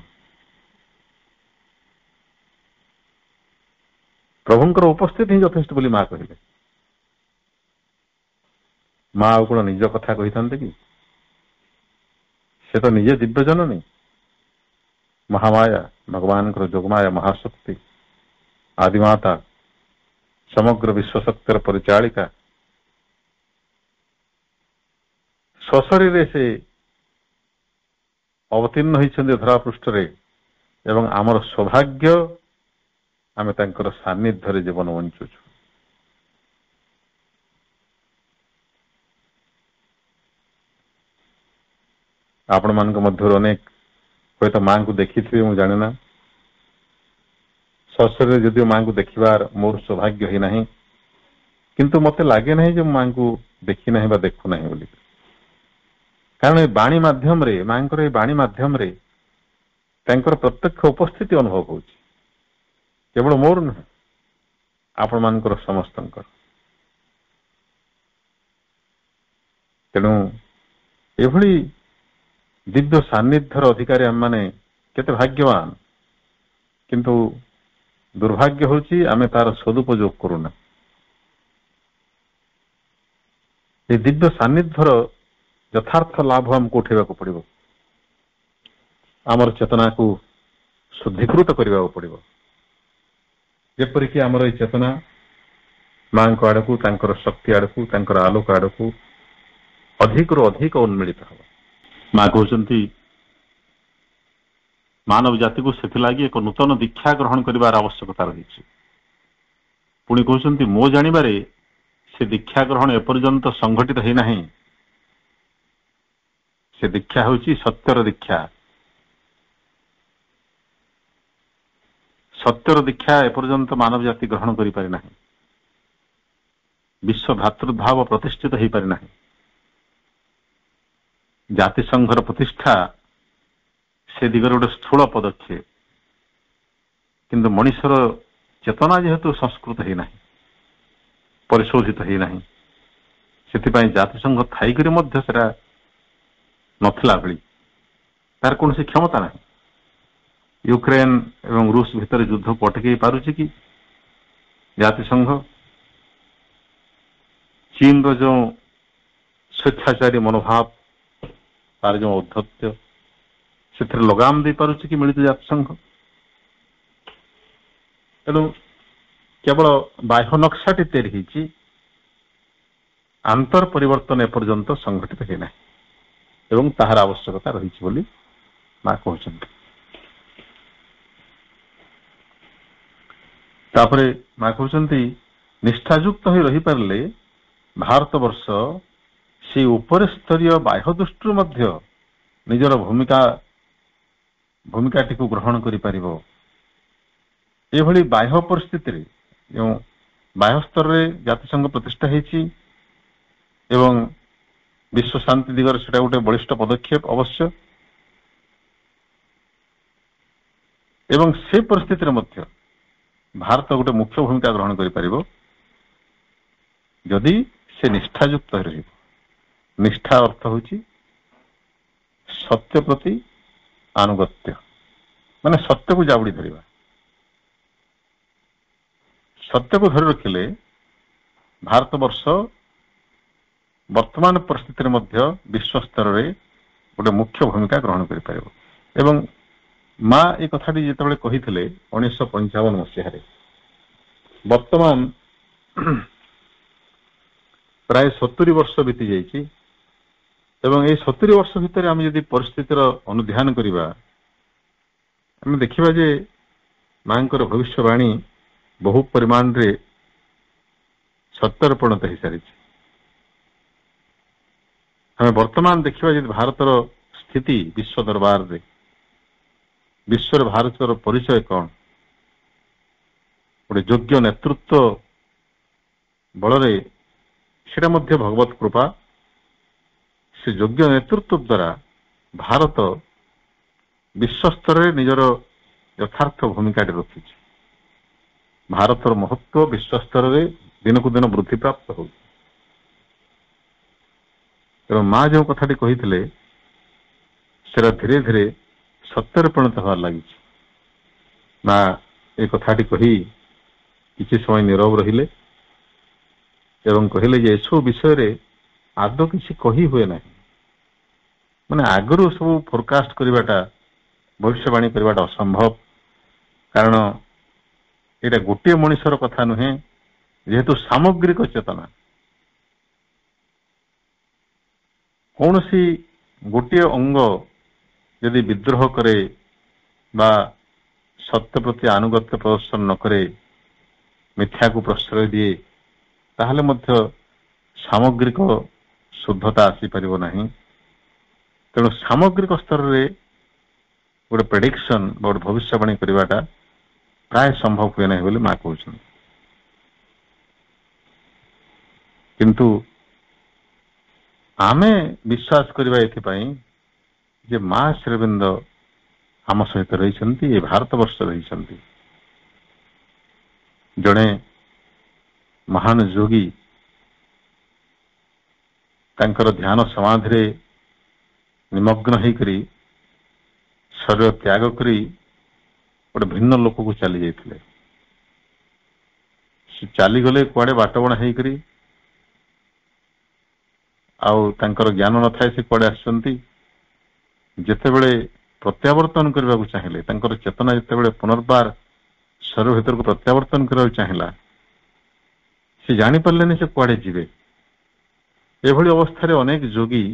प्रभुंकर उपस्थिति ही यथेष्ट बोली मां कहले मां आउ कौन निज कथा कही था कि से तो निजे दिव्य जननी महामाया भगवान जोगमाया महाशक्ति आदिमाता समग्र विश्वशक्तिर परिचालिका स्वशरीर से अवतीर्ण होती धरा पृष्ठ एवं आमर सौभाग्य आम तांकर सान्निध्य जीवन बंचुचु आपण मान मध्य अनेक हे तो मां को देखी थी मुझे जाने ना सशरीर जदिव मां को देखिबार मोर सौभाग्य ही नहीं किंतु मते लागे नहीं जो मां को देखी नहीं बा देखु नहीं बोली कारण ये बाणी माध्यम रे मांकर ये बाणी माध्यम रे तांकर प्रत्यक्ष उपस्थिति अनुभव होची केवल मोर नहीं आपण मानकर समस्तंकर तेणु एभली दिव्य सान्निध्यर अधिकारी आम माने केते भाग्यवान किंतु दुर्भाग्य होची आमे तार सदुपयोग करूना ये दिव्य सान्निध्यर यथार्थ लाभ हमको उठेबा को पड़िबो आमर चेतना को शुद्धिकृत करबा पड़िबो जेपरिक आमर ये चेतना मां को आड़कू तांकर शक्ति आड़कू तांकर आलोक आड़कू अधिक रु अधिक उन्मिलित हो मां कहते मानव जाति को से एक नूतन दीक्षा ग्रहण कर आवश्यकता रही पुणी कहते मो जानिबारे से दीक्षा ग्रहण एपर्यंत संघटित है नहीं से दीक्षा होची सत्यर दीक्षा सत्यर दीक्षा एपर्यंत मानव जाति ग्रहण करि पारि नाही विश्व भ्रातृभाव प्रतिष्ठित हो पारि नाही जाति संघर प्रतिष्ठा से दिगर गोटे स्थूल पदक्षेप किंतु मनुष्यर चेतना जेहेतु संस्कृत है नहीं परिशोधित है नहीं से जातिसंघ थाई से नथिला भली तार कौन सी क्षमता नहीं यूक्रेन एवं रूस भितर युद्ध को अटकई पारुछि कि जातिसंघ चीन रो जो स्वेच्छाचारी मनोभाव तार जो औद्धत्य से लगाम दे पारुछि कि मिलित जातिसंघ तेणु केवल बाह्य नक्शाटी तैयारी होती आंतर परिवर्तन एपर्यंत संघटित है नहीं एवं ताहार आवश्यकता रही बोली मां कहते तापरे मां कहते निष्ठायुक्त हो रही पारे भारत वर्ष से उपर स्तरीय बाह्य दृष्टि मध्य निजर भूमिकाटी को ग्रहण करि परिबो एभली बाह्य परिस्थिति जो बाह्य स्तर में जातिसंघ प्रतिष्ठा होती एवं विश्व शांति दिगरे सेटा गोटे बलिष्ठ पदक्षेप अवश्य एवं से परिस्थिति मध्य भारत गोटे मुख्य भूमिका ग्रहण करि परिबो यदि से निष्ठायुक्त रही निष्ठा अर्थ होची सत्य प्रति आनुगत्य माने सत्य को जाबड़ी धरिबा सत्य को धरि रखिले भारत वर्ष वर्तमान परिस्थिति मध्य विश्व स्तर में गोटे मुख्य भूमिका ग्रहण करि परिबो एवं मां ए कथाटी जेतेबेले कहिथिले 1955 मसीह वर्तमान प्राय 70 वर्ष बीती जाइछि एवं ये 70 वर्ष भितर आम यदि परिस्थितिर अनुध्यान करिबा आम देखिबा जे मांकर भविष्यवाणी बहु परिमाण रे सत्यर परिणत हो सारी ଆମେ ବର୍ତ୍ତମାନ ଦେଖିବା ଯଦି ଭାରତର ସ୍ଥିତି ବିଶ୍ୱ ଦରବାରରେ, ବିଶ୍ୱରେ ଭାରତର ପରିଚୟ କଣ? ଗୋଟେ ଯୋଗ୍ୟ ନେତୃତ୍ୱ ବଳରେ, ସେଟା ମଧ୍ୟ ଭଗବତ କୃପା। ସେ ଯୋଗ୍ୟ ନେତୃତ୍ୱ ଦ୍ୱାରା ଭାରତ ବିଶ୍ୱସ୍ତରରେ ନିଜର ଯଥାର୍ଥ ଭୂମିକାଟି ରଖିଛି। ଭାରତର ମହତ୍ୱ ବିଶ୍ୱସ୍ତରରେ ଦିନକୁ ଦିନ ବୃଦ୍ଧି ପ୍ରାପ୍ତ ହେଉଛି। ତେଣୁ ମା ଯେଉଁ କଥାଟି କହିଥିଲେ ସେଟା ଧୀରେ ଧୀରେ ସତ୍ୟରେ ପରିଣତ ହେବାର ଲାଗିଛି। ମା ଏ କଥାଟି କହି କିଛି ସମୟ ନୀରବ ରହିଲେ ଏବଂ କହିଲେ ଯେ ଏସବୁ ବିଷୟରେ ଆଦୌ କିଛି କହି ହୁଏ ନାହିଁ। ମାନେ ଆଗରୁ ସବୁ ଫୋରକାଷ୍ଟ କରିବାଟା, ଭବିଷ୍ୟବାଣୀ କରିବାଟା ଅସମ୍ଭବ। କାରଣ ଏଇଟା ଗୋଟିଏ ମଣିଷର କଥା ନୁହେଁ, ଯେହେତୁ ସାମଗ୍ରିକ ଚେତନା। କୌଣସି ଗୋଟିଏ ଅଙ୍ଗ ଯଦି ବିଦ୍ରୋହ କରେ ବା ସତ୍ୟ ପ୍ରତି ଆନୁଗତ୍ୟ ପ୍ରଦର୍ଶନ ନ କରେ, ମିଥ୍ୟାକୁ ପ୍ରଶ୍ରୟ ଦିଏ, ତାହେଲେ ମଧ୍ୟ ସାମଗ୍ରିକ ଶୁଦ୍ଧତା ଆସିପାରିବ ନାହିଁ। ତେଣୁ ସାମଗ୍ରିକ ସ୍ତରରେ ଗୋଟେ ପ୍ରେଡିକ୍ସନ ବା ଗୋଟେ ଭବିଷ୍ୟବାଣୀ କରିବାଟା ପ୍ରାୟ ସମ୍ଭବ ହୁଏ ନାହିଁ ବୋଲି ମା କହୁଛନ୍ତି। କିନ୍ତୁ ଆମେ ବିଶ୍ୱାସ କରିବା ଏଥିପାଇଁ ଯେ ମା ଶ୍ରୀଅରବିନ୍ଦ ଆମ ସହିତ ରହିଛନ୍ତି, ଏ ଭାରତବର୍ଷ ରହିଛନ୍ତି। ଜଣେ ମହାନ ଯୋଗୀ ତାଙ୍କର ଧ୍ୟାନ ସମାଧିରେ ନିମଗ୍ନ ହେଇକରି ଶରୀର ତ୍ୟାଗ କରି ଗୋଟେ ଭିନ୍ନ ଲୋକକୁ ଚାଲି ଯାଇଥିଲେ। ସେ ଚାଲିଗଲେ କୁଆଡେ ବାଟବଣା ହେଇକରି, ଆଉ ତାଙ୍କର ଜ୍ଞାନ ନଥାଏ ସେ କୁଆଡେ ଆସିଛନ୍ତି। ଯେତେବେଳେ ପ୍ରତ୍ୟାବର୍ତ୍ତନ କରିବାକୁ ଚାହିଁଲେ, ତାଙ୍କର ଚେତନା ଯେତେବେଳେ ପୁନର୍ବାର ଶରୀର ଭିତରକୁ ପ୍ରତ୍ୟାବର୍ତ୍ତନ କରିବାକୁ ଚାହିଁଲା, ସେ ଜାଣିପାରିଲେନି ସେ କୁଆଡେ ଯିବେ। ଏଭଳି ଅବସ୍ଥାରେ ଅନେକ ଯୋଗୀ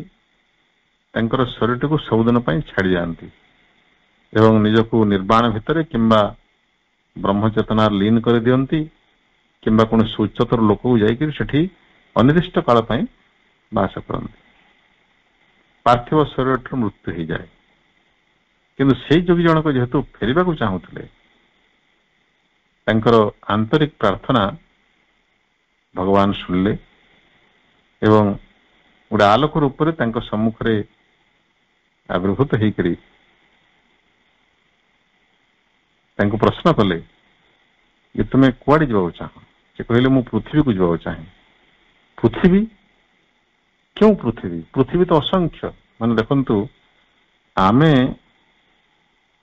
ତାଙ୍କର ଶରୀରଟିକୁ ସବୁଦିନ ପାଇଁ ଛାଡି ଯାଆନ୍ତି ଏବଂ ନିଜକୁ ନିର୍ବାଣ ଭିତରେ କିମ୍ବା ବ୍ରହ୍ମଚେତନାର ଲୀନ କରିଦିଅନ୍ତି, କିମ୍ବା କୌଣସି ଉଚ୍ଚତର ଲୋକକୁ ଯାଇକରି ସେଠି ଅନିର୍ଦ୍ଦିଷ୍ଟ କାଳ ପାଇଁ ବାସ କରନ୍ତି। ପାର୍ଥିବ ଶରୀରଠାରୁ ମୃତ୍ୟୁ ହେଇଯାଏ। କିନ୍ତୁ ସେଇ ଯୋଗୀ ଜଣକ ଯେହେତୁ ଫେରିବାକୁ ଚାହୁଁଥିଲେ, ତାଙ୍କର ଆନ୍ତରିକ ପ୍ରାର୍ଥନା ଭଗବାନ ଶୁଣିଲେ ଏବଂ ଗୋଟେ ଆଲୋକ ରୂପରେ ତାଙ୍କ ସମ୍ମୁଖରେ ଆବିର୍ଭୂତ ହେଇକରି ତାଙ୍କୁ ପ୍ରଶ୍ନ କଲେ ଯେ ତୁମେ କୁଆଡେ ଯିବାକୁ ଚାହଁ? ସେ କହିଲେ ମୁଁ ପୃଥିବୀକୁ ଯିବାକୁ ଚାହେଁ। ପୃଥିବୀ? କେଉଁ ପୃଥିବୀ? ପୃଥିବୀ ତ ଅସଂଖ୍ୟ। ମାନେ ଦେଖନ୍ତୁ, ଆମେ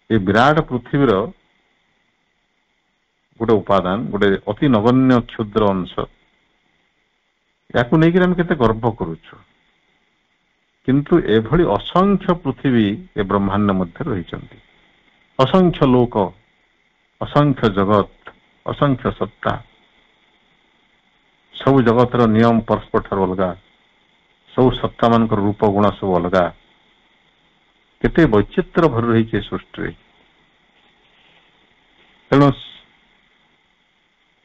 ଏ ବିରାଟ ପୃଥିବୀର ଗୋଟେ ଉପାଦାନ, ଗୋଟେ ଅତି ନଗଣ୍ୟ କ୍ଷୁଦ୍ର ଅଂଶ। ୟାକୁ ନେଇକି ଆମେ କେତେ ଗର୍ବ କରୁଛୁ। କିନ୍ତୁ ଏଭଳି ଅସଂଖ୍ୟ ପୃଥିବୀ ଏ ବ୍ରହ୍ମାଣ୍ଡ ମଧ୍ୟରେ ରହିଛନ୍ତି। ଅସଂଖ୍ୟ ଲୋକ, ଅସଂଖ୍ୟ ଜଗତ, ଅସଂଖ୍ୟ ସତ୍ତା। ସବୁ ଜଗତର ନିୟମ ପରସ୍ପର ଠାରୁ ଅଲଗା, ସବୁ ସତ୍ତା ମାନଙ୍କର ରୂପ ଗୁଣ ସବୁ ଅଲଗା। କେତେ ବୈଚିତ୍ର୍ୟ ଭରି ରହିଛି ଏ ସୃଷ୍ଟିରେ। ତେଣୁ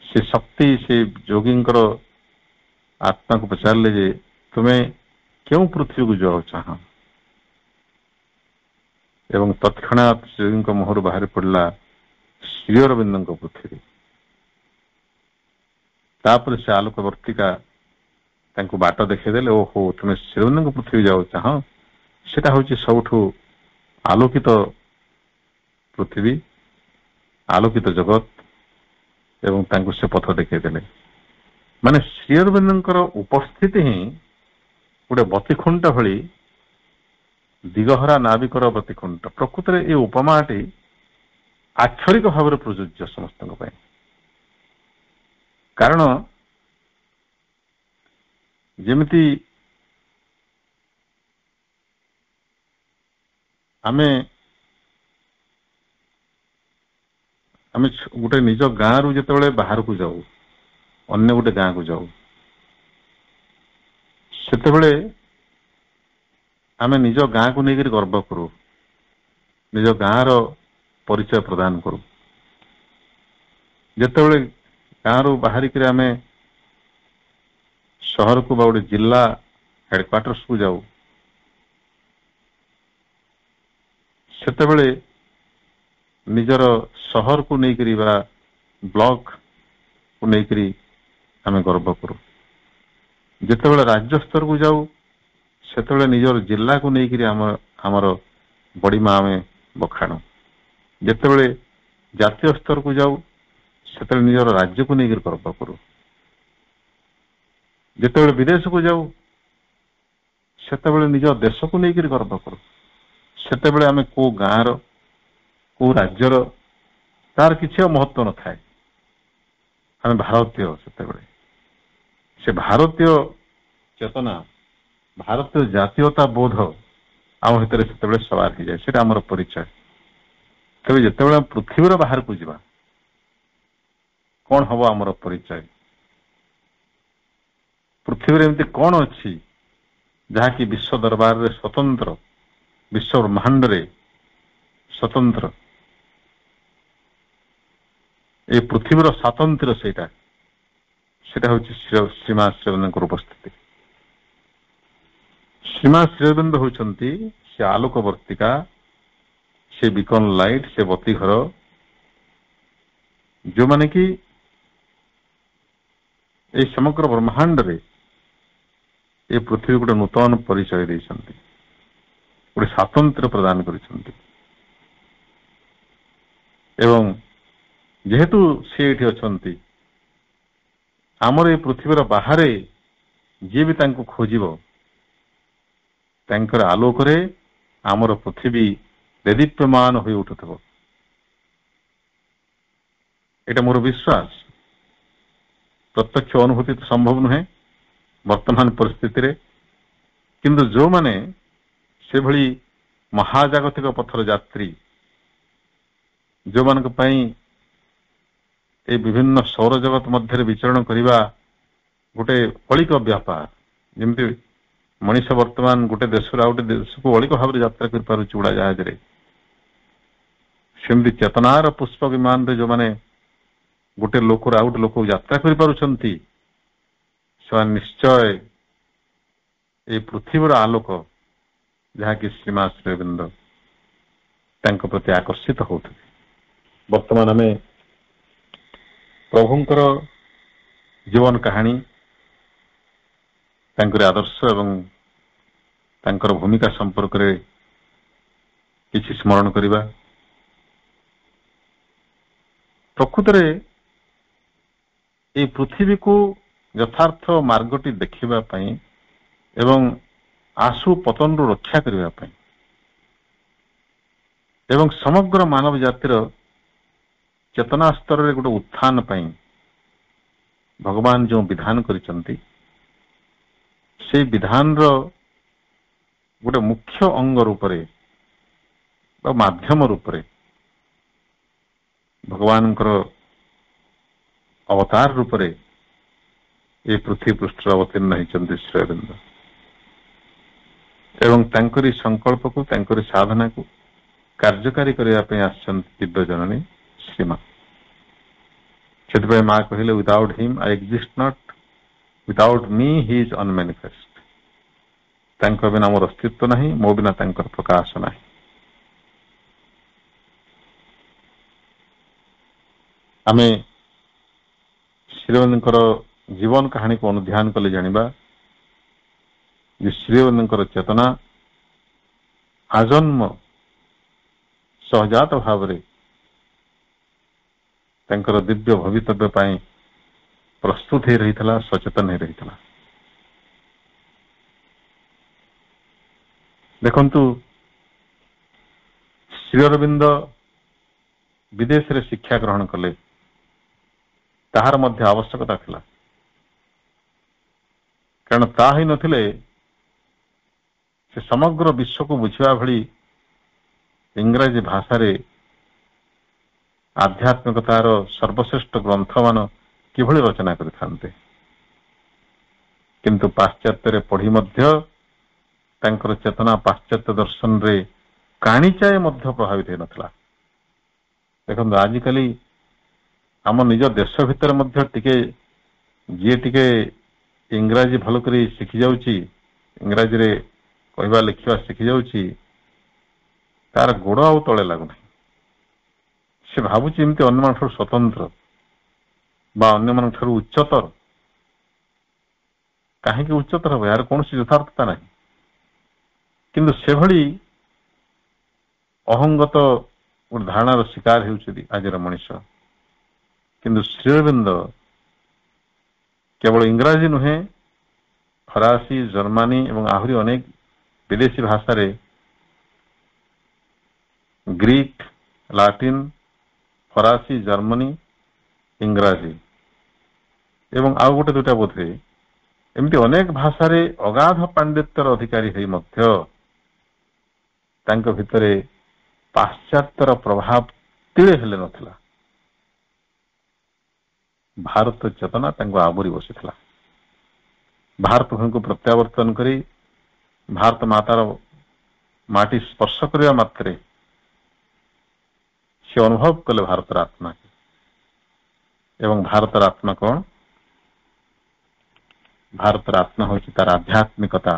ସେ ଶକ୍ତି, ସେ ଯୋଗୀଙ୍କର ଆତ୍ମାକୁ ପଚାରିଲେ ଯେ ତୁମେ କେଉଁ ପୃଥିବୀକୁ ଯିବାକୁ ଚାହଁ? ଏବଂ ତତ୍କ୍ଷଣାତ୍ ଯୋଗୀଙ୍କ ମୁହଁରୁ ବାହାରି ପଡିଲା ଶ୍ରୀଅରବିନ୍ଦଙ୍କ ପୃଥିବୀ। ତାପରେ ସେ ଆଲୋକବର୍ତ୍ତିକା ତାଙ୍କୁ ବାଟ ଦେଖେଇଦେଲେ। ଓହୋ, ତୁମେ ଶ୍ରୀଅରବିନ୍ଦଙ୍କ ପୃଥିବୀ ଯିବାକୁ ଚାହଁ? ସେଟା ହଉଛି ସବୁଠୁ ଆଲୋକିତ ପୃଥିବୀ, ଆଲୋକିତ ଜଗତ। ଏବଂ ତାଙ୍କୁ ସେ ପଥ ଦେଖେଇଦେଲେ। ମାନେ ଶ୍ରୀଅରବିନ୍ଦଙ୍କର ଉପସ୍ଥିତି ହିଁ ଗୋଟେ ବତିଖୁଣ୍ଟ ଭଳି, ଦିଗହରା ନାବିକର ବତିଖୁଣ୍ଟ। ପ୍ରକୃତରେ ଏ ଉପମାଟି ଆକ୍ଷରିକ ଭାବରେ ପ୍ରଯୁଜ୍ୟ ସମସ୍ତଙ୍କ ପାଇଁ। କାରଣ ଯେମିତି ଆମେ ଗୋଟେ ନିଜ ଗାଁରୁ ଯେତେବେଳେ ବାହାରକୁ ଯାଉ, ଅନ୍ୟ ଗୋଟେ ଗାଁକୁ ଯାଉ, ସେତେବେଳେ ଆମେ ନିଜ ଗାଁକୁ ନେଇକରି ଗର୍ବ କରୁ, ନିଜ ଗାଁର ପରିଚୟ ପ୍ରଦାନ କରୁ। ଯେତେବେଳେ ଗାଁରୁ ବାହାରିକରି ଆମେ ସହରକୁ ବା ଗୋଟେ ଜିଲ୍ଲା ହେଡକ୍ୱାର୍ଟର୍ସକୁ ଯାଉ, ସେତେବେଳେ ନିଜର ସହରକୁ ନେଇକରି ବା ବ୍ଲକକୁ ନେଇକରି ଆମେ ଗର୍ବ କରୁ। ଯେତେବେଳେ ରାଜ୍ୟ ସ୍ତରକୁ ଯାଉ ସେତେବେଳେ ନିଜର ଜିଲ୍ଲାକୁ ନେଇକରି ଆମର ବଡ଼ିମା ଆମେ ବଖାଣୁ। ଯେତେବେଳେ ଜାତୀୟ ସ୍ତରକୁ ଯାଉ ସେତେବେଳେ ନିଜର ରାଜ୍ୟକୁ ନେଇକରି ଗର୍ବ କରୁ। ଯେତେବେଳେ ବିଦେଶକୁ ଯାଉ ସେତେବେଳେ ନିଜ ଦେଶକୁ ନେଇକରି ଗର୍ବ କରୁ। ସେତେବେଳେ ଆମେ କୋଉ ଗାଁର କୋଉ ରାଜ୍ୟର ତାର କିଛି ମହତ୍ଵ ନଥାଏ। ଆମେ ଭାରତୀୟ। ସେତେବେଳେ ସେ ଭାରତୀୟ ଚେତନା, ଭାରତୀୟ ଜାତୀୟତା ବୋଧ ଆମ ଭିତରେ ସେତେବେଳେ ସବାର ହେଇଯାଏ। ସେଇଟା ଆମର ପରିଚୟ। ତେବେ ଯେତେବେଳେ ଆମେ ପୃଥିବୀର ବାହାରକୁ ଯିବା କଣ ହବ ଆମର ପରିଚୟ? ପୃଥିବୀରେ ଏମିତି କଣ ଅଛି ଯାହାକି ବିଶ୍ୱ ଦରବାରରେ ସ୍ୱତନ୍ତ୍ର, ବିଶ୍ୱ ବ୍ରହ୍ମାଣ୍ଡରେ ସ୍ୱତନ୍ତ୍ର? এই ପୃଥିବୀର ସ୍ୱାତନ୍ତ୍ର୍ୟ ସେଇଟା ହଉଛି ଶ୍ରୀମା ଶ୍ରୀଅରବିନ୍ଦଙ୍କର ଉପସ୍ଥିତି। ଶ୍ରୀମା ଶ୍ରୀଅରବିନ୍ଦ ହଉଛନ୍ତି ସେ ଆଲୋକ ବର୍ତ୍ତିକା, ସେ ବିକନ ଲାଇଟ, ସେ ବତୀ ଘର, ଯୋଉମାନେ କି এই ସମଗ୍ର ବ୍ରହ୍ମାଣ୍ଡରେ ଏ ପୃଥିବୀ ଗୋଟେ ନୂତନ ପରିଚୟ ଦେଇଛନ୍ତି, ଗୋଟେ ସ୍ୱାତନ୍ତ୍ର୍ୟ ପ୍ରଦାନ କରିଛନ୍ତି। ଏବଂ ଯେହେତୁ ସେ ଏଠି ଅଛନ୍ତି, ଆମର ଏ ପୃଥିବୀର ବାହାରେ ଯିଏ ବି ତାଙ୍କୁ ଖୋଜିବ ତାଙ୍କର ଆଲୋକରେ ଆମର ପୃଥିବୀ ଦେଦୀପ୍ୟମାନ ହୋଇ ଉଠୁଥିବ। এটা ମୋର ବିଶ୍ୱାସ। ପ୍ରତ୍ୟକ୍ଷ ଅନୁଭୂତି ତ ସମ୍ଭବ ନୁହେଁ ବର୍ତ୍ତମାନ ପରିସ୍ଥିତିରେ, କିନ୍ତୁ ଯୋଉମାନେ ସେଭଳି ମହାଜାଗତିକ ପଥର ଯାତ୍ରୀ, ଯୋଉମାନଙ୍କ ପାଇଁ এই ବିଭିନ୍ନ ସୌର ଜଗତ ମଧ୍ୟରେ ବିଚରଣ କରିବା ଗୋଟେ ଅଳିକ ବ୍ୟାପାର, ଯେମିତି ମଣିଷ ବର୍ତ୍ତମାନ ଗୋଟେ ଦେଶରୁ ଆଉ ଗୋଟେ ଦେଶକୁ ଅଳିକ ଭାବରେ ଯାତ୍ରା କରିପାରୁଛି ଉଡ଼ାଜାହାଜରେ, ସେମିତି ଚେତନାର ପୁଷ୍ପ ବିମାନରେ ଯୋଉମାନେ ଗୋଟେ ଲୋକରୁ ଆଉ ଗୋଟେ ଲୋକକୁ ଯାତ୍ରା କରିପାରୁଛନ୍ତି, ସେମାନେ ନିଶ୍ଚୟ এই ପୃଥିବୀର ଆଲୋକ ଯାହାକି ଶ୍ରୀମା ଶ୍ରୀଅରବିନ୍ଦ ତାଙ୍କ ପ୍ରତି ଆକର୍ଷିତ ହଉଥିବେ। ବର୍ତ୍ତମାନ ଆମେ ପ୍ରଭୁଙ୍କର ଜୀବନ କାହାଣୀ, ତାଙ୍କର ଆଦର୍ଶ ଏବଂ ତାଙ୍କର ଭୂମିକା ସମ୍ପର୍କରେ କିଛି ସ୍ମରଣ କରିବା। ପ୍ରକୃତରେ এই ପୃଥିବୀକୁ ଯଥାର୍ଥ ମାର୍ଗଟି ଦେଖିବା ପାଇଁ ଏବଂ ଆଶୁ ପତନରୁ ରକ୍ଷା କରିବା ପାଇଁ ଏବଂ ସମଗ୍ର ମାନବ ଜାତିର ଚେତନା ସ୍ତରରେ ଗୋଟେ ଉତ୍ଥାନ ପାଇଁ ଭଗବାନ ଯେଉଁ ବିଧାନ କରିଛନ୍ତି, ସେଇ ବିଧାନର ଗୋଟେ ମୁଖ୍ୟ ଅଙ୍ଗ ରୂପରେ ବା ମାଧ୍ୟମ ରୂପରେ ଭଗବାନଙ୍କର ଅବତାର ରୂପରେ ଏ ପୃଥିବୀ ପୃଷ୍ଠରେ ଅବତୀର୍ଣ୍ଣ ହେଇଛନ୍ତି ଶ୍ରୀଅରବିନ୍ଦ ଏବଂ ତାଙ୍କରି ସଂକଳ୍ପକୁ, ତାଙ୍କରି ସାଧନାକୁ କାର୍ଯ୍ୟକାରୀ କରିବା ପାଇଁ ଆସିଛନ୍ତି ଦିବ୍ୟ ଜନନୀ ଶ୍ରୀମା। ସେଥିପାଇଁ ମା କହିଲେ, without him I exist not, without me he is ଅନମ୍ୟାନିଫେଷ୍ଟ। ତାଙ୍କ ବିନା ମୋର ଅସ୍ତିତ୍ୱ ନାହିଁ, ମୋ ବିନା ତାଙ୍କର ପ୍ରକାଶ ନାହିଁ। ଆମେ ଶ୍ରୀଅରବିନ୍ଦଙ୍କର ଜୀବନ କାହାଣୀକୁ ଅନୁଧ୍ୟାନ କଲେ ଜାଣିବା ଯେ ଶ୍ରୀଅରବିନ୍ଦଙ୍କର ଚେତନା ଆଜନ୍ମ ସହଜାତ ଭାବରେ ତାଙ୍କର ଦିବ୍ୟ ଭବିତବ୍ୟ ପାଇଁ ପ୍ରସ୍ତୁତ ହେଇ ରହିଥିଲା, ସଚେତନ ହେଇ ରହିଥିଲା। ଦେଖନ୍ତୁ, ଶ୍ରୀଅରବିନ୍ଦ ବିଦେଶରେ ଶିକ୍ଷା ଗ୍ରହଣ କଲେ, ତାହାର ମଧ୍ୟ ଆବଶ୍ୟକତା ଥିଲା। କାରଣ ତାହା ହିଁ ନଥିଲେ ସେ ସମଗ୍ର ବିଶ୍ୱକୁ ବୁଝିବା ଭଳି ଇଂରାଜୀ ଭାଷାରେ ଆଧ୍ୟାତ୍ମିକତାର ସର୍ବଶ୍ରେଷ୍ଠ ଗ୍ରନ୍ଥମାନ କିଭଳି ରଚନା କରିଥାନ୍ତେ। କିନ୍ତୁ ପାଶ୍ଚାତ୍ୟରେ ପଢି ମଧ୍ୟ ତାଙ୍କର ଚେତନା ପାଶ୍ଚାତ୍ୟ ଦର୍ଶନରେ କାଣିଚାଏ ମଧ୍ୟ ପ୍ରଭାବିତ ହେଇନଥିଲା। ଦେଖନ୍ତୁ, ଆଜିକାଲି ଆମ ନିଜ ଦେଶ ଭିତରେ ମଧ୍ୟ ଯିଏ ଟିକେ ଇଂରାଜୀ ଭଲ କରି ଶିଖି ଯାଉଛି, ଇଂରାଜୀରେ କହିବା ଲେଖିବା ଶିଖି ଯାଉଛି, ତାର ଗୋଡ ଆଉ ତଳେ ଲାଗୁନାହିଁ। ସେ ଭାବୁଛି ଏମିତି ଅନ୍ୟମାନଙ୍କଠାରୁ ସ୍ୱତନ୍ତ୍ର ବା ଅନ୍ୟମାନଙ୍କଠାରୁ ଉଚ୍ଚତର। କାହିଁକି ଉଚ୍ଚତର ହେବ? ଏହାର କୌଣସି ଯଥାର୍ଥତା ନାହିଁ। କିନ୍ତୁ ସେଭଳି ଅହଙ୍ଗତ ଗୋଟେ ଧାରଣାର ଶିକାର ହେଉଛନ୍ତି ଆଜିର ମଣିଷ। କିନ୍ତୁ ଶ୍ରୀ ଅରବିନ୍ଦ କେବଳ ଇଂରାଜୀ ନୁହେଁ, ଫରାସୀ, ଜର୍ମାନୀ ଏବଂ ଆହୁରି ଅନେକ ବିଦେଶୀ ଭାଷାରେ ଗ୍ରୀକ, ଲାଟିନ, ଫରାସୀ, ଜର୍ମାନୀ, ଇଂରାଜୀ ଏବଂ ଆଉ ଗୋଟେ ଦୁଇଟା ବୋଧେ ଏମିତି ଅନେକ ଭାଷାରେ ଅଗାଧ ପାଣ୍ଡିତ୍ୟର ଅଧିକାରୀ ହୋଇ ମଧ୍ୟ ତାଙ୍କ ଭିତରେ ପାଶ୍ଚାତ୍ୟର ପ୍ରଭାବ ତିଳେ ହେଲେ ନଥିଲା। ଭାରତ ଚେତନା ତାଙ୍କୁ ଆବୋରି ବସିଥିଲା। ଭାରତ ଭୂମିକୁ ପ୍ରତ୍ୟାବର୍ତ୍ତନ କରି ଭାରତ ମାତାର ମାଟି ସ୍ପର୍ଶ କରିବା ମାତ୍ରେ ସେ ଅନୁଭବ କଲେ ଭାରତର ଆତ୍ମା। ଏବଂ ଭାରତର ଆତ୍ମା କଣ? ଭାରତର ଆତ୍ମା ହେଉଛି ତାର ଆଧ୍ୟାତ୍ମିକତା।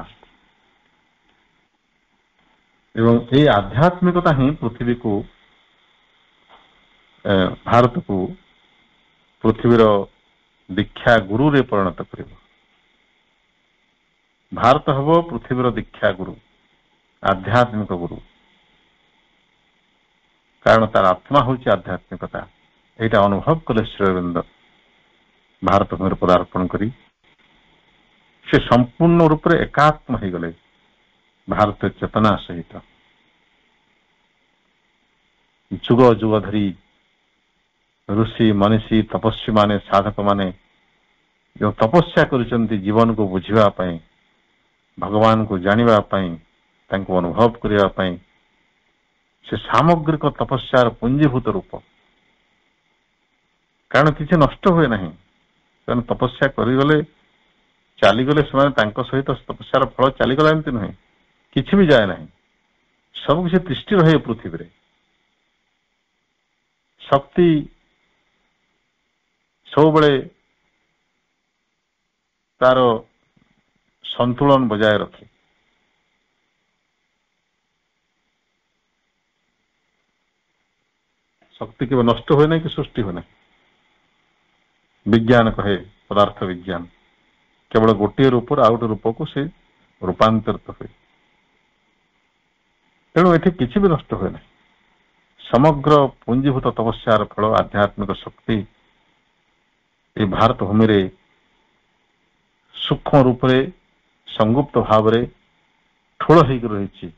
ଏବଂ এই ଆଧ୍ୟାତ୍ମିକତା ହିଁ ପୃଥିବୀକୁ ଭାରତକୁ ପୃଥିବୀର ଦୀକ୍ଷା ଗୁରୁରେ ପରିଣତ କରିବ। ଭାରତ ହେବ ପୃଥିବୀର ଦୀକ୍ଷା ଗୁରୁ, ଆଧ୍ୟାତ୍ମିକ ଗୁରୁ। କାରଣ ତାର ଆତ୍ମା ହେଉଛି ଆଧ୍ୟାତ୍ମିକତା। ଏଇଟା ଅନୁଭବ କଲେ ଶ୍ରୀ ଅରବିନ୍ଦ ଭାରତ ଭୂମିରେ ପଦାର୍ପଣ କରି ସେ ସମ୍ପୂର୍ଣ୍ଣ ରୂପରେ ଏକାତ୍ମ ହେଇଗଲେ ଭାରତୀୟ ଚେତନା ସହିତ। ଯୁଗ ଯୁଗ ଧରି ଋଷି, ମନୀଷୀ, ତପସ୍ୱୀ ମାନେ, ସାଧକ ମାନେ ଯେଉଁ ତପସ୍ୟା କରିଛନ୍ତି ଜୀବନକୁ ବୁଝିବା ପାଇଁ, ଭଗବାନଙ୍କୁ ଜାଣିବା ପାଇଁ, ତାଙ୍କୁ ଅନୁଭବ କରିବା ପାଇଁ, ସେ ସାମଗ୍ରିକ ତପସ୍ୟାର ପୁଞ୍ଜୀଭୂତ ରୂପ। କାରଣ କିଛି ନଷ୍ଟ ହୁଏ ନାହିଁ। ସେମାନେ ତପସ୍ୟା କରିଗଲେ, ଚାଲିଗଲେ, ସେମାନେ ତାଙ୍କ ସହିତ ତପସ୍ୟାର ଫଳ ଚାଲିଗଲା ଏମିତି ନୁହେଁ, କିଛି ବି ଯାଏ ନାହିଁ। ସବୁ କିଛି ତିଷ୍ଠି ରହେ ପୃଥିବୀରେ। ଶକ୍ତି ସବୁବେଳେ ତାର ସନ୍ତୁଳନ ବଜାୟ ରଖେ। ଶକ୍ତି କେବେ ନଷ୍ଟ ହୁଏ ନାହିଁ କି ସୃଷ୍ଟି ହୁଏ ନାହିଁ। ବିଜ୍ଞାନ କହେ, ପଦାର୍ଥ ବିଜ୍ଞାନ କେବଳ ଗୋଟିଏ ରୂପରୁ ଆଉ ଗୋଟେ ରୂପକୁ ସେ ରୂପାନ୍ତରିତ ହୁଏ। ତେଣୁ ଏଠି କିଛି ବି ନଷ୍ଟ ହୁଏ ନାହିଁ। ସମଗ୍ର ପୁଞ୍ଜୀଭୂତ ତପସ୍ୟାର ଫଳ ଆଧ୍ୟାତ୍ମିକ ଶକ୍ତି ଏ ଭାରତ ଭୂମିରେ ସୂକ୍ଷ୍ମ ରୂପରେ, ସଂଗୁପ୍ତ ଭାବରେ ଠୁଳ ହେଇକି ରହିଛି।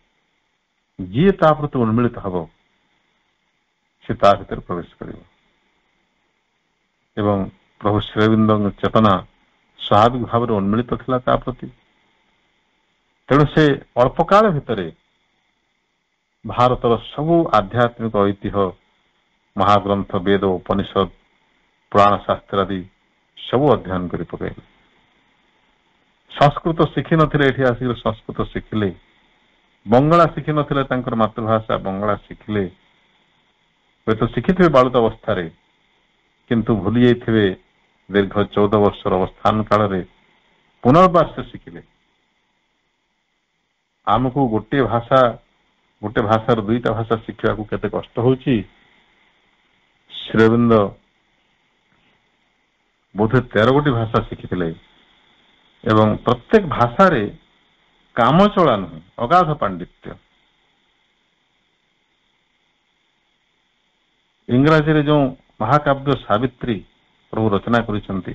ଯିଏ ତା ପ୍ରତି ଉନ୍ମିଳିତ ହେବ ସେ ତା ଭିତରେ ପ୍ରବେଶ କରିବ। ଏବଂ ପ୍ରଭୁ ଶ୍ରୀ ଅରବିନ୍ଦଙ୍କ ଚେତନା ସ୍ୱାଭାବିକ ଭାବରେ ଉନ୍ମିଳିତ ଥିଲା ତା ପ୍ରତି। ତେଣୁ ସେ ଅଳ୍ପ କାଳ ଭିତରେ ଭାରତର ସବୁ ଆଧ୍ୟାତ୍ମିକ ଐତିହ୍ୟ, ମହାଗ୍ରନ୍ଥ, ବେଦ, ଉପନିଷଦ, ପୁରାଣ ଶାସ୍ତ୍ର ଆଦି ସବୁ ଅଧ୍ୟୟନ କରି ପକାଇଲେ। ସଂସ୍କୃତ ଶିଖିନଥିଲେ, ଏଠି ଆସିକି ସଂସ୍କୃତ ଶିଖିଲେ। ବଙ୍ଗଳା ଶିଖିନଥିଲେ, ତାଙ୍କର ମାତୃଭାଷା ବଙ୍ଗଳା ଶିଖିଲେ। ହୁଏତ ଶିଖିଥିବେ ବାଳୁତ ଅବସ୍ଥାରେ, କିନ୍ତୁ ଭୁଲି ଯାଇଥିବେ ଦୀର୍ଘ 14 ବର୍ଷର ଅବସ୍ଥାନ କାଳରେ ପୁନର୍ବାର ସେ ଶିଖିଲେ। ଆମକୁ ଗୋଟେ ଭାଷାର ଦୁଇଟା ଭାଷା ଶିଖିବାକୁ କେତେ କଷ୍ଟ ହଉଛି। ଶ୍ରୀ ଅରବିନ୍ଦ ବୋଧେ 13 ଗୋଟି ଭାଷା ଶିଖିଥିଲେ ଏବଂ ପ୍ରତ୍ୟେକ ଭାଷାରେ କାମ ଚଳା ନୁହେଁ, ଅଗାଧ ପାଣ୍ଡିତ୍ୟ। ଇଂରାଜୀରେ ଯେଉଁ ମହାକାବ୍ୟ ସାବିତ୍ରୀ ପ୍ରଭୁ ରଚନା କରିଛନ୍ତି,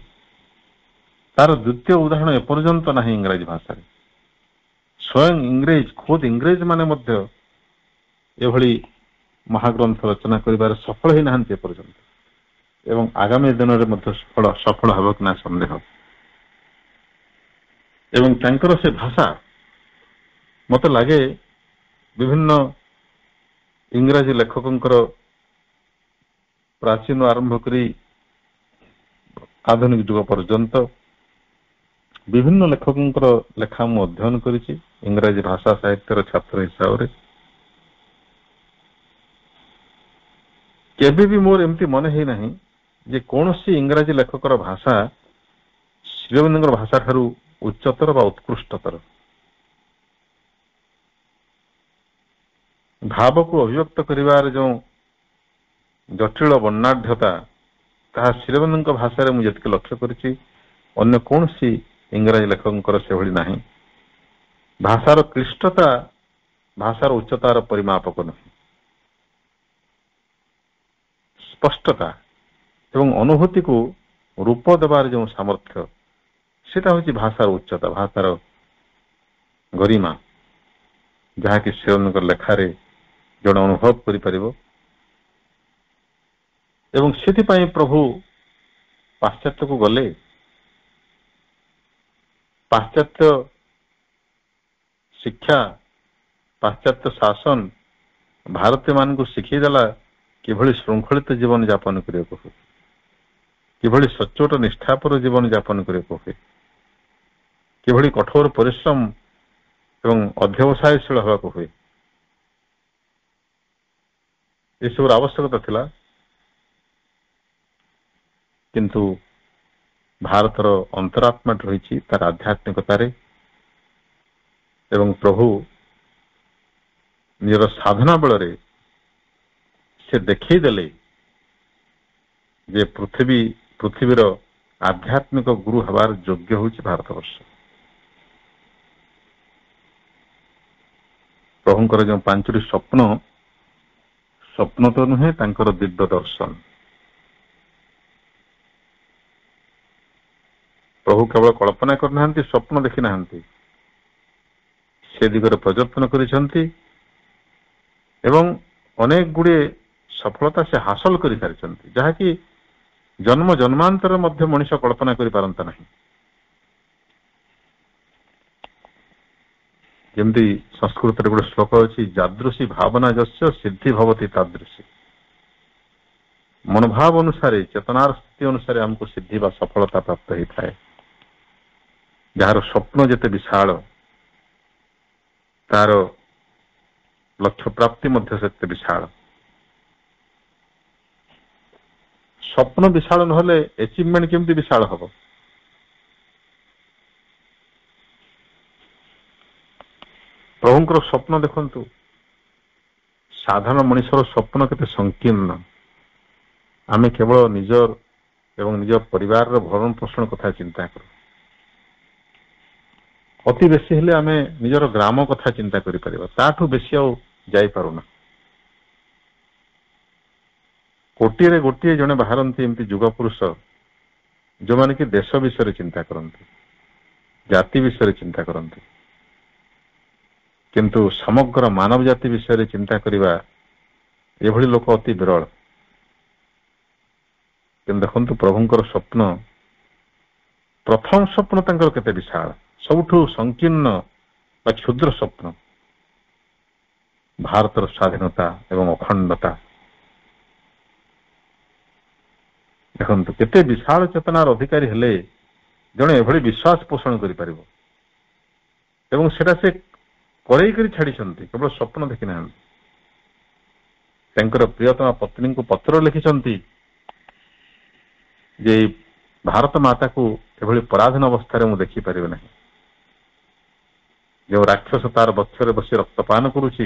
ତାର ଦ୍ୱିତୀୟ ଉଦାହରଣ ଏପର୍ଯ୍ୟନ୍ତ ନାହିଁ ଇଂରାଜୀ ଭାଷାରେ। ସ୍ୱୟଂ ଖୋଦ ଇଂରେଜ ମାନେ ମଧ୍ୟ ଏଭଳି ମହାଗ୍ରନ୍ଥ ରଚନା କରିବାରେ ସଫଳ ହେଇନାହାନ୍ତି ଏପର୍ଯ୍ୟନ୍ତ। ଏବଂ ଆଗାମୀ ଦିନରେ ମଧ୍ୟ ସଫଳ ହେବ କି ନା ସନ୍ଦେହ। ଏବଂ ତାଙ୍କର ସେ ଭାଷା ମତେ ଲାଗେ ବିଭିନ୍ନ ଇଂରାଜୀ ଲେଖକଙ୍କର ପ୍ରାଚୀନ ଆରମ୍ଭ କରି ଆଧୁନିକ ଯୁଗ ପର୍ଯ୍ୟନ୍ତ ବିଭିନ୍ନ ଲେଖକଙ୍କର ଲେଖା ମୁଁ ଅଧ୍ୟୟନ କରିଛି ଇଂରାଜୀ ଭାଷା ସାହିତ୍ୟର ଛାତ୍ର ହିସାବରେ। କେବେ ବି ମୋର ଏମିତି ମନେ ହେଇନାହିଁ ଯେ କୌଣସି ଇଂରାଜୀ ଲେଖକର ଭାଷା ଶ୍ରୀ ଅରବିନ୍ଦଙ୍କର ଭାଷା ଠାରୁ ଉଚ୍ଚତର ବା ଉତ୍କୃଷ୍ଟତର। ଭାବକୁ ଅଭିବ୍ୟକ୍ତ କରିବାର ଯେଉଁ ଜଟିଳ ବର୍ଣ୍ଣାଢ୍ୟତା ତାହା ଶ୍ରୀଅରବିନ୍ଦଙ୍କ ଭାଷାରେ ମୁଁ ଯେତିକି ଲକ୍ଷ୍ୟ କରିଛି ଅନ୍ୟ କୌଣସି ଇଂରାଜୀ ଲେଖକଙ୍କର ସେଭଳି ନାହିଁ। ଭାଷାର କ୍ଲିଷ୍ଟତା ଭାଷାର ଉଚ୍ଚତାର ପରିମାପକ ନୁହେଁ। ସ୍ପଷ୍ଟତା ଏବଂ ଅନୁଭୂତିକୁ ରୂପ ଦେବାର ଯେଉଁ ସାମର୍ଥ୍ୟ ସେଟା ହଉଛି ଭାଷାର ଉଚ୍ଚତା, ଭାଷାର ଗରିମା, ଯାହାକି ଶ୍ରୀଅରବିନ୍ଦଙ୍କ ଲେଖାରେ ଜଣେ ଅନୁଭବ କରିପାରିବ। ଏବଂ ସେଥିପାଇଁ ପ୍ରଭୁ ପାଶ୍ଚାତ୍ୟକୁ ଗଲେ, ପାଶ୍ଚାତ୍ୟ ଶିକ୍ଷା, ପାଶ୍ଚାତ୍ୟ ଶାସନ ଭାରତୀୟ ମାନଙ୍କୁ ଶିଖେଇ ଦେଲା କିଭଳି ଶୃଙ୍ଖଳିତ ଜୀବନ ଯାପନ କରିବାକୁ ହୁଏ, କିଭଳି ସଚ୍ଚୋଟ ନିଷ୍ଠାପର ଜୀବନ ଯାପନ କରିବାକୁ ହୁଏ, କିଭଳି କଠୋର ପରିଶ୍ରମ ଏବଂ ଅଧ୍ୟବସାୟଶୀଳ ହେବାକୁ ହୁଏ। ଏସବୁର ଆବଶ୍ୟକତା ଥିଲା, କିନ୍ତୁ ଭାରତର ଅନ୍ତରାତ୍ମାଟି ରହିଛି ତାର ଆଧ୍ୟାତ୍ମିକତାରେ ଏବଂ ପ୍ରଭୁ ନିଜର ସାଧନା ବେଳରେ ସେ ଦେଖେଇ ଦେଲେ ଯେ ପୃଥିବୀର ଆଧ୍ୟାତ୍ମିକ ଗୁରୁ ହେବାର ଯୋଗ୍ୟ ହେଉଛି ଭାରତବର୍ଷ। ପ୍ରଭୁଙ୍କର ଯେଉଁ 5ଟି ସ୍ୱପ୍ନ ତ ନୁହେଁ, ତାଙ୍କର ଦିବ୍ୟ ଦର୍ଶନ। ପ୍ରଭୁ କେବଳ କଳ୍ପନା କରିନାହାନ୍ତି, ସ୍ୱପ୍ନ ଦେଖି ନାହାନ୍ତି, ସେ ଦିଗରେ ପ୍ରଯତ୍ନ କରିଛନ୍ତି ଏବଂ ଅନେକ ଗୁଡ଼ିଏ ସଫଳତା ସେ ହାସଲ କରିସାରିଛନ୍ତି, ଯାହାକି ଜନ୍ମ ଜନ୍ମାନ୍ତର ମଧ୍ୟ ମଣିଷ କଳ୍ପନା କରିପାରନ୍ତା ନାହିଁ। ଯେମିତି ସଂସ୍କୃତରେ ଗୋଟେ ଶ୍ଲୋକ ଅଛି, ଯାଦୃଶୀ ଭାବନା ଯସ୍ୟ ସିଦ୍ଧି ଭବତି ତାଦୃଶୀ। ମନୋଭାବ ଅନୁସାରେ, ଚେତନାର ସ୍ଥିତି ଅନୁସାରେ ଆମକୁ ସିଦ୍ଧି ବା ସଫଳତା ପ୍ରାପ୍ତ ହେଇଥାଏ। ଯାହାର ସ୍ୱପ୍ନ ଯେତେ ବିଶାଳ ତାର ଲକ୍ଷ୍ୟ ପ୍ରାପ୍ତି ମଧ୍ୟ ସେତେ ବିଶାଳ। ସ୍ୱପ୍ନ ବିଶାଳ ନହେଲେ ଆଚିଭମେଣ୍ଟ କେମିତି ବିଶାଳ ହବ? ପ୍ରଭୁଙ୍କର ସ୍ୱପ୍ନ ଦେଖନ୍ତୁ, ସାଧାରଣ ମଣିଷର ସ୍ୱପ୍ନ କେତେ ସଂକୀର୍ଣ୍ଣ। ଆମେ କେବଳ ନିଜର ଏବଂ ନିଜ ପରିବାରର ଭରଣ ପୋଷଣ କଥା ଚିନ୍ତା କରୁ। ଅତି ବେଶୀ ହେଲେ ଆମେ ନିଜର ଗ୍ରାମ କଥା ଚିନ୍ତା କରିପାରିବା, ତାଠୁ ବେଶୀ ଆଉ ଯାଇପାରୁନା। କୋଟିରେ ଗୋଟିଏ ଜଣେ ବାହାରନ୍ତି ଏମିତି ଯୁଗ ପୁରୁଷ ଯେଉଁମାନେ କି ଦେଶ ବିଷୟରେ ଚିନ୍ତା କରନ୍ତି, ଜାତି ବିଷୟରେ ଚିନ୍ତା କରନ୍ତି, କିନ୍ତୁ ସମଗ୍ର ମାନବ ଜାତି ବିଷୟରେ ଚିନ୍ତା କରିବା ଏଭଳି ଲୋକ ଅତି ବିରଳ। କିନ୍ତୁ ଦେଖନ୍ତୁ ପ୍ରଭୁଙ୍କର ସ୍ୱପ୍ନ, ପ୍ରଥମ ସ୍ୱପ୍ନ ତାଙ୍କର କେତେ ବିଶାଳ, ସବୁଠୁ ସଂକୀର୍ଣ୍ଣ ବା କ୍ଷୁଦ୍ର ସ୍ୱପ୍ନ ଭାରତର ସ୍ୱାଧୀନତା ଏବଂ ଅଖଣ୍ଡତା। ଦେଖନ୍ତୁ କେତେ ବିଶାଳ ଚେତନାର ଅଧିକାରୀ ହେଲେ ଜଣେ ଏଭଳି ବିଶ୍ୱାସ ପୋଷଣ କରିପାରିବ, ଏବଂ ସେଟା ସେ କରେଇ କରି ଛାଡ଼ିଛନ୍ତି, କେବଳ ସ୍ୱପ୍ନ ଦେଖିନାହାନ୍ତି। ତାଙ୍କର ପ୍ରିୟତମା ପତ୍ନୀଙ୍କୁ ପତ୍ର ଲେଖିଛନ୍ତି ଯେ ଭାରତ ମାତାକୁ ଏଭଳି ପରାଧୀନ ଅବସ୍ଥାରେ ମୁଁ ଦେଖିପାରିବି ନାହିଁ। ଯେଉଁ ରାକ୍ଷସ ତାର ବକ୍ଷରେ ବସି ରକ୍ତପାନ କରୁଛି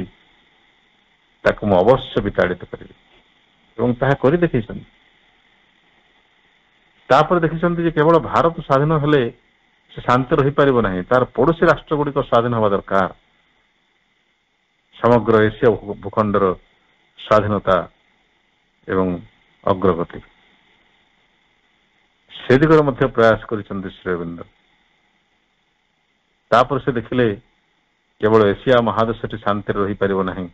ତାକୁ ମୁଁ ଅବଶ୍ୟ ବିତାଡ଼ିତ କରିବି, ଏବଂ ତାହା କରି ଦେଖେଇଛନ୍ତି। ତାପରେ ଦେଖିଛନ୍ତି ଯେ କେବଳ ଭାରତ ସ୍ୱାଧୀନ ହେଲେ ସେ ଶାନ୍ତି ରହିପାରିବ ନାହିଁ, ତାର ପଡୋଶୀ ରାଷ୍ଟ୍ର ଗୁଡ଼ିକ ସ୍ୱାଧୀନ ହେବା ଦରକାର। ସମଗ୍ର ଏସୀୟ ଭୂଖଣ୍ଡର ସ୍ୱାଧୀନତା ଏବଂ ଅଗ୍ରଗତି, ସେ ଦିଗରେ ମଧ୍ୟ ପ୍ରୟାସ କରିଛନ୍ତି ଶ୍ରୀଅରବିନ୍ଦ। ତାପରେ ସେ ଦେଖିଲେ କେବଳ ଏସିଆ ମହାଦେଶଟି ଶାନ୍ତିରେ ରହିପାରିବ ନାହିଁ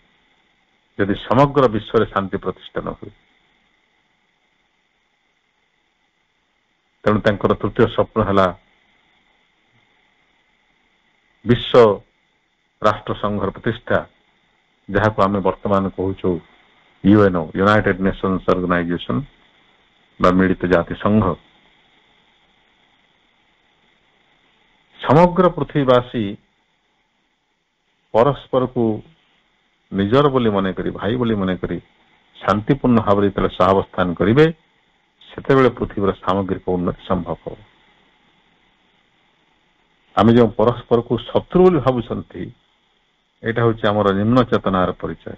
ଯଦି ସମଗ୍ର ବିଶ୍ୱରେ ଶାନ୍ତି ପ୍ରତିଷ୍ଠା ନ ହୁଏ। ତେଣୁ ତାଙ୍କର ତୃତୀୟ ସ୍ୱପ୍ନ ହେଲା ବିଶ୍ୱ ରାଷ୍ଟ୍ର ସଂଘର ପ୍ରତିଷ୍ଠା, ଯାହାକୁ ଆମେ ବର୍ତ୍ତମାନ କହୁଛୁ ୟୁଏନଓ, ୟୁନାଇଟେଡ ନେସନ୍ସ ଅର୍ଗାନାଇଜେସନ ବା ମିଳିତ ଜାତିସଂଘ। ସମଗ୍ର ପୃଥିବୀବାସୀ ପରସ୍ପରକୁ ନିଜର ବୋଲି ମନେକରି, ଭାଇ ବୋଲି ମନେକରି ଶାନ୍ତିପୂର୍ଣ୍ଣ ଭାବରେ ଯେତେବେଳେ ସହାବସ୍ଥାନ କରିବେ ସେତେବେଳେ ପୃଥିବୀର ସାମଗ୍ରିକ ଉନ୍ନତି ସମ୍ଭବ ହେବ। ଆମେ ଯେଉଁ ପରସ୍ପରକୁ ଶତ୍ରୁ ବୋଲି ଭାବୁଛନ୍ତି, ଏଇଟା ହଉଛି ଆମର ନିମ୍ନ ଚେତନାର ପରିଚୟ।